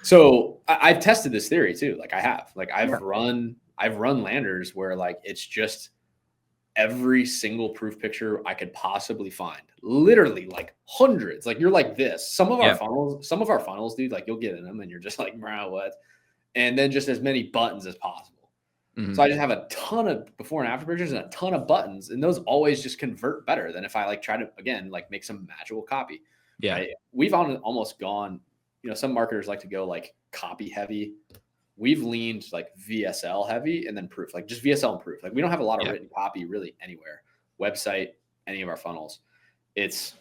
[SPEAKER 1] so I've tested this theory too. Like I've run landers where like it's just every single proof picture I could possibly find, literally like hundreds. Like you're like this. Some of our funnels, dude. Like you'll get in them and you're just like, what? And then just as many buttons as possible. So I just have a ton of before and after pictures and a ton of buttons, and those always just convert better than if I like try to again like make some magical copy.
[SPEAKER 2] Yeah,
[SPEAKER 1] right? We've almost gone. Some marketers like to go like copy heavy. We've leaned like VSL heavy and then proof, like just VSL and proof. Like we don't have a lot of written copy really anywhere. Website, any of our funnels, it's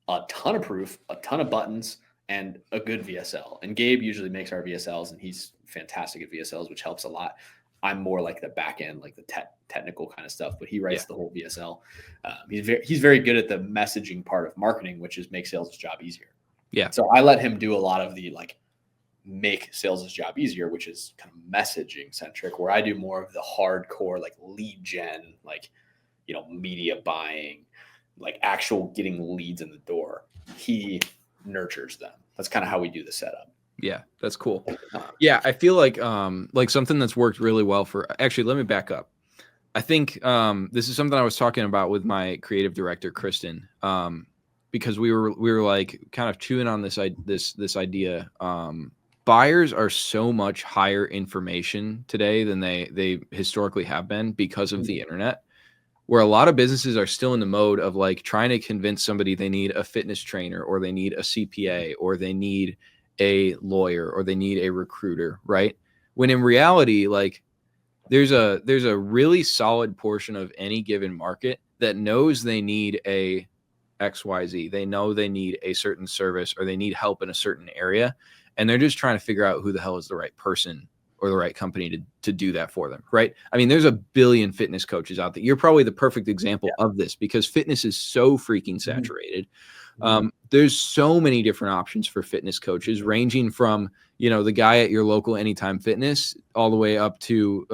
[SPEAKER 1] a ton of proof, a ton of buttons, and a good VSL. And Gabe usually makes our VSLs, and he's fantastic at VSLs, which helps a lot. I'm more like the back end, like the technical kind of stuff, but he writes the whole VSL. He's very good at the messaging part of marketing, which is make sales' job easier.
[SPEAKER 2] Yeah.
[SPEAKER 1] So I let him do a lot of the like make sales' job easier, which is kind of messaging centric, where I do more of the hardcore like lead gen, like media buying, like actual getting leads in the door. He nurtures them. That's kind of how we do the setup.
[SPEAKER 2] Yeah, that's cool. Yeah, I feel like something that's worked really well for actually, let me back up. I think this is something I was talking about with my creative director, Kristen, because we were like kind of chewing on this idea. Buyers are so much higher information today than they historically have been because of the internet, where a lot of businesses are still in the mode of like trying to convince somebody they need a fitness trainer or they need a CPA or they need a lawyer or they need a recruiter, right? When in reality, like there's a really solid portion of any given market that knows they need a XYZ. They know they need a certain service or they need help in a certain area. And they're just trying to figure out who the hell is the right person or the right company to do that for them, right? I mean, there's a billion fitness coaches out there. You're probably the perfect example of this because fitness is so freaking saturated. There's so many different options for fitness coaches, ranging from, the guy at your local Anytime Fitness all the way up to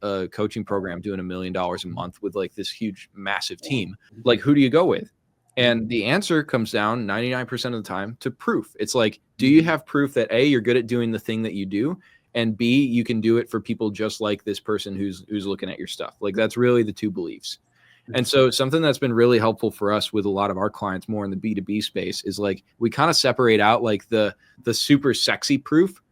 [SPEAKER 2] a coaching program doing $1 million a month with like this huge, massive team. Like, who do you go with? And the answer comes down 99% of the time to proof. It's like, do you have proof that A, you're good at doing the thing that you do, and B, you can do it for people just like this person who's looking at your stuff? Like, that's really the two beliefs. And so something that's been really helpful for us with a lot of our clients more in the B2B space is like we kind of separate out like the super sexy proof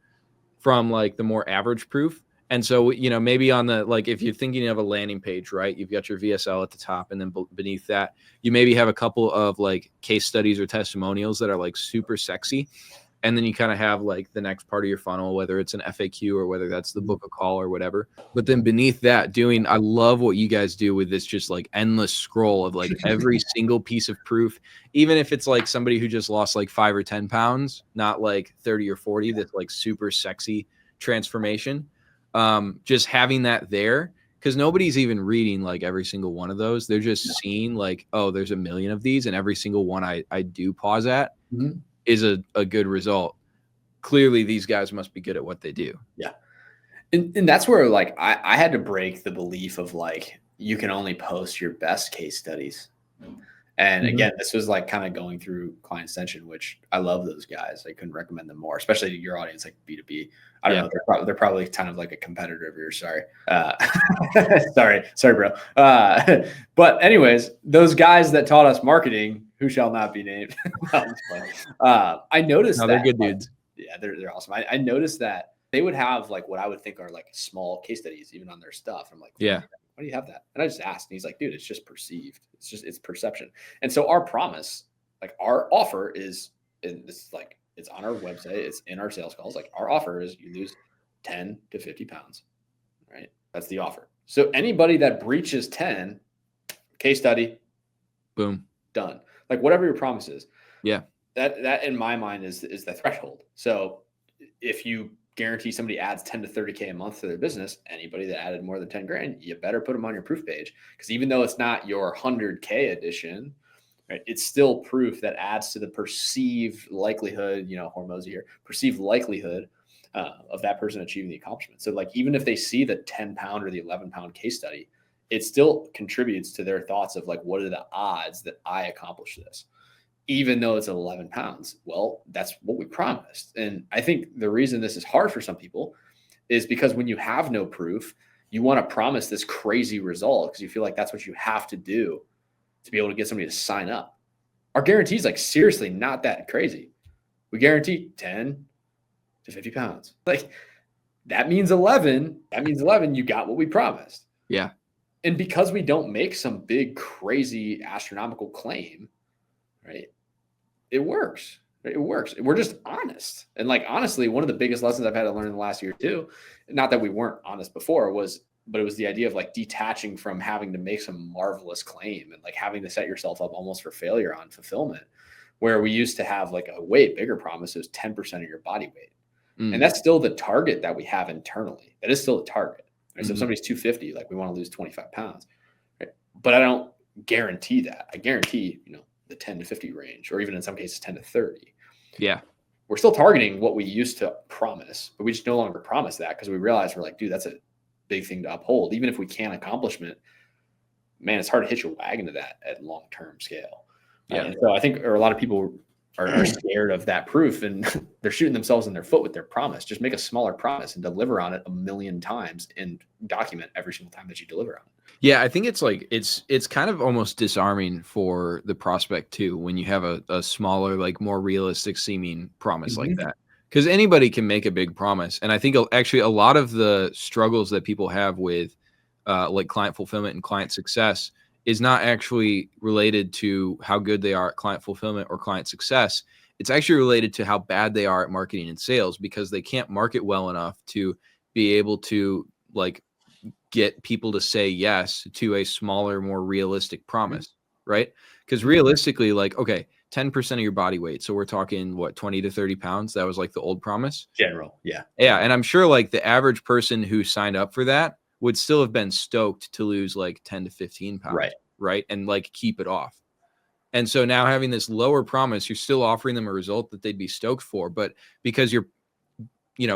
[SPEAKER 2] from like the more average proof. And so, maybe on the, like, if you're thinking of a landing page, right, you've got your VSL at the top, and then beneath that, you maybe have a couple of like case studies or testimonials that are like super sexy. And then you kind of have like the next part of your funnel, whether it's an FAQ or whether that's the book a call or whatever. But then beneath that, I love what you guys do with this just like endless scroll of like every single piece of proof, even if it's like somebody who just lost like 5 or 10 pounds, not like 30 or 40, that's like super sexy transformation. Just having that there, because nobody's even reading like every single one of those. They're just seeing like, oh, there's a million of these, and every single one I do pause at is a good result. Clearly, these guys must be good at what they do.
[SPEAKER 1] Yeah. And that's where like I had to break the belief of like you can only post your best case studies. And again, this was like kind of going through Client Extension, which I love those guys. I couldn't recommend them more, especially to your audience, like B2B. I don't know. They're probably kind of like a competitor of yours. Sorry. Sorry, bro. But anyways, those guys that taught us marketing, who shall not be named. I noticed that
[SPEAKER 2] they're good dudes.
[SPEAKER 1] Yeah, they're awesome. I noticed that they would have like what I would think are like small case studies even on their stuff. I'm like,
[SPEAKER 2] yeah.
[SPEAKER 1] Why do you have that? And I just asked, and he's like, dude, it's just perceived. It's perception. And so our promise, like our offer is, and this is like, it's on our website. It's in our sales calls. Like our offer is you lose 10 to 50 pounds, right? That's the offer. So anybody that breaches 10, case study,
[SPEAKER 2] boom,
[SPEAKER 1] done. Like whatever your promise is.
[SPEAKER 2] Yeah.
[SPEAKER 1] That in my mind is the threshold. So if you guarantee somebody adds 10 to 30K a month to their business, anybody that added more than 10 grand, you better put them on your proof page. Because even though it's not your 100K edition, right, it's still proof that adds to the perceived likelihood, Hormozy here, perceived likelihood of that person achieving the accomplishment. So like, even if they see the 10 pound or the 11 pound case study, it still contributes to their thoughts of like, what are the odds that I accomplish this? Even though it's 11 pounds. Well, that's what we promised. And I think the reason this is hard for some people is because when you have no proof, you want to promise this crazy result because you feel like that's what you have to do to be able to get somebody to sign up. Our guarantee is like seriously not that crazy. We guarantee 10 to 50 pounds. Like that means 11. That means 11. You got what we promised.
[SPEAKER 2] Yeah.
[SPEAKER 1] And because we don't make some big, crazy, astronomical claim, right? It works. It works. We're just honest. And like, honestly, one of the biggest lessons I've had to learn in the last year too, not that we weren't honest before, but it was the idea of like detaching from having to make some marvelous claim and like having to set yourself up almost for failure on fulfillment, where we used to have like a way bigger promise. It was 10% of your body weight. And that's still the target that we have internally. That is still a target. Right? So if somebody's 250, like we want to lose 25 pounds, right? But I don't guarantee that. I guarantee, the 10 to 50 range, or even in some cases 10 to 30.
[SPEAKER 2] Yeah.
[SPEAKER 1] We're still targeting what we used to promise, but we just no longer promise that because we realize we're like, dude, that's a big thing to uphold. Even if we can accomplish it, man, it's hard to hitch your wagon to that at long-term scale.
[SPEAKER 2] Yeah.
[SPEAKER 1] And so I think, or a lot of people are scared of that proof and they're shooting themselves in their foot with their promise. Just make a smaller promise and deliver on it 1,000,000 times and document every single time that you deliver on it.
[SPEAKER 2] Yeah, I think it's like it's kind of almost disarming for the prospect too when you have a smaller, like more realistic seeming promise like that. Because anybody can make a big promise. And I think actually a lot of the struggles that people have with like client fulfillment and client success is not actually related to how good they are at client fulfillment or client success. It's actually related to how bad they are at marketing and sales because they can't market well enough to be able to like get people to say yes to a smaller, more realistic promise, right? Because realistically, like, okay, 10% of your body weight. So we're talking what, 20 to 30 pounds? That was like the old promise.
[SPEAKER 1] General. Yeah.
[SPEAKER 2] Yeah. And I'm sure like the average person who signed up for that would still have been stoked to lose like 10 to 15 pounds. Right. And like keep it off. And so now having this lower promise, you're still offering them a result that they'd be stoked for. But because you're,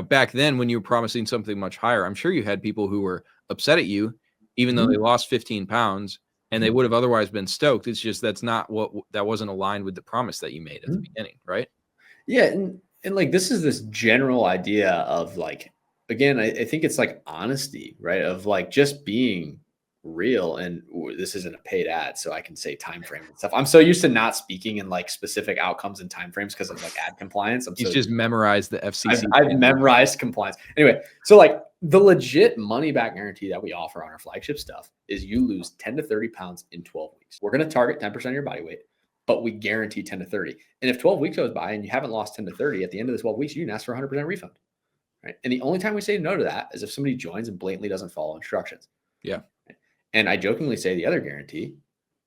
[SPEAKER 2] back then when you were promising something much higher, I'm sure you had people who were upset at you, even though they lost 15 pounds and they would have otherwise been stoked. It's just, that wasn't aligned with the promise that you made at the beginning. Right.
[SPEAKER 1] Yeah. And like, this is this general idea of like, again, I think it's like honesty, right? Of like just being real. And this isn't a paid ad, so I can say time frame and stuff. I'm so used to not speaking in like specific outcomes and time frames because of like ad compliance.
[SPEAKER 2] He's just memorized the FCC.
[SPEAKER 1] I've memorized compliance. Anyway, so like the legit money back guarantee that we offer on our flagship stuff is you lose 10 to 30 pounds in 12 weeks. We're going to target 10% of your body weight. but we guarantee 10 to 30. And if 12 weeks goes by and you haven't lost 10 to 30 at the end of the 12 weeks, you can ask for 100% refund. Right. And the only time we say no to that is if somebody joins and blatantly doesn't follow instructions.
[SPEAKER 2] Yeah.
[SPEAKER 1] And I jokingly say the other guarantee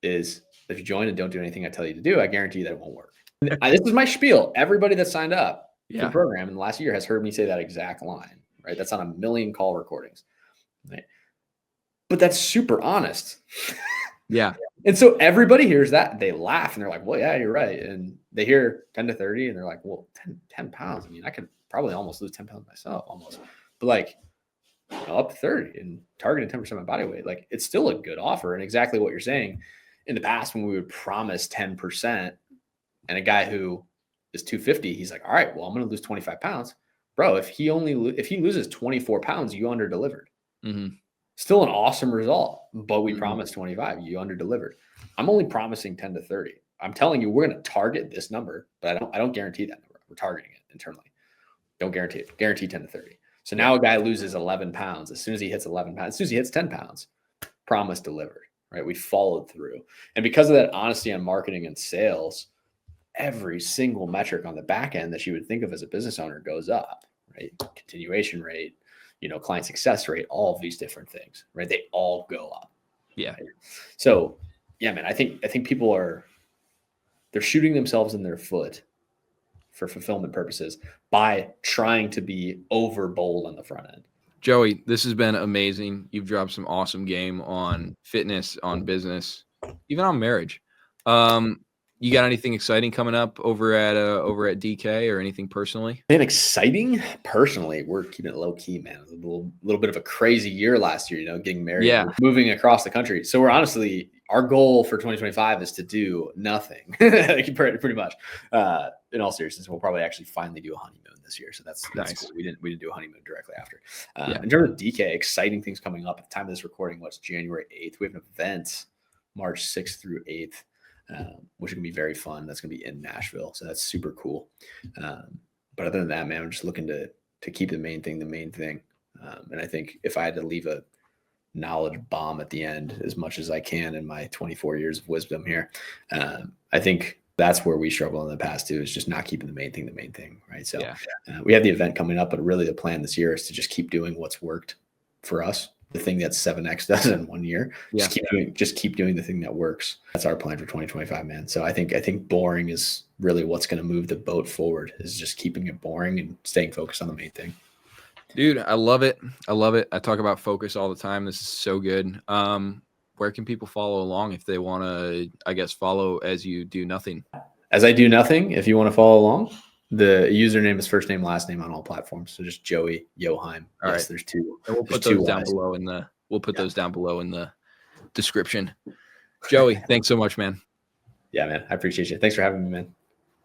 [SPEAKER 1] is if you join and don't do anything I tell you to do, I guarantee that it won't work. This is my spiel. Everybody that signed up to the program in the last year has heard me say that exact line, right? That's on a million call recordings. Right? But that's super honest.
[SPEAKER 2] Yeah.
[SPEAKER 1] And so everybody hears that, they laugh and they're like, well, yeah, you're right. And they hear 10 to 30 and they're like, well, 10 pounds. I mean, I could probably almost lose 10 pounds myself almost. But like, up to 30 and targeting 10% of my body weight, like it's still a good offer. And exactly what you're saying, in the past when we would promise 10% and a guy who is 250, he's like, all right, well, I'm going to lose 25 pounds. Bro, if he loses 24 pounds, you under delivered.
[SPEAKER 2] Mm-hmm.
[SPEAKER 1] Still an awesome result, but we promised 25, you under delivered. I'm only promising 10 to 30. I'm telling you, we're going to target this number, but I don't guarantee that number. We're targeting it internally. Don't guarantee it. Guarantee 10 to 30. So now a guy loses 11 pounds. As soon as he hits 11 pounds, as soon as he hits 10 pounds, promise delivered, right? We followed through. And because of that honesty on marketing and sales, every single metric on the back end that you would think of as a business owner goes up, right? Continuation rate, client success rate, all of these different things, right? They all go up.
[SPEAKER 2] Yeah.
[SPEAKER 1] Right? So yeah, man, I think people they're shooting themselves in their foot for fulfillment purposes by trying to be over bold on the front end.
[SPEAKER 2] Joey, this has been amazing. You've dropped some awesome game on fitness, on business, even on marriage. You got anything exciting coming up over at DK or anything personally?
[SPEAKER 1] Man, exciting personally. We're keeping it low key, man. A little bit of a crazy year last year, getting married, moving across the country. So we're honestly, our goal for 2025 is to do nothing, pretty much. In all seriousness, we'll probably actually finally do a honeymoon this year. So that's
[SPEAKER 2] nice.
[SPEAKER 1] Cool. We didn't do a honeymoon directly after. In terms of DK, exciting things coming up at the time of this recording. What's January 8th? We have an event March 6th through 8th. Which is going to be very fun. That's going to be in Nashville. So that's super cool. But other than that, man, I'm just looking to keep the main thing. And I think if I had to leave a knowledge bomb at the end, as much as I can in my 24 years of wisdom here, I think that's where we struggle in the past too, is just not keeping the main thing. Right. So we have the event coming up, but really the plan this year is to just keep doing what's worked for us. The thing that 7X does in 1 year. Just keep doing the thing that works. That's our plan for 2025, man. So I think boring is really what's going to move the boat forward, is just keeping it boring and staying focused on the main thing.
[SPEAKER 2] Dude, I love it. I talk about focus all the time. This is so good. Where can people follow along if they want to, I guess, follow as you do nothing?
[SPEAKER 1] As I do nothing, if you want to follow along, the username is first name, last name on all platforms. So just Joey Yochheim.
[SPEAKER 2] All right.
[SPEAKER 1] There's two.
[SPEAKER 2] And we'll put those down below those down below in the description. Joey, thanks so much, man.
[SPEAKER 1] Yeah, man. I appreciate you. Thanks for having me, man.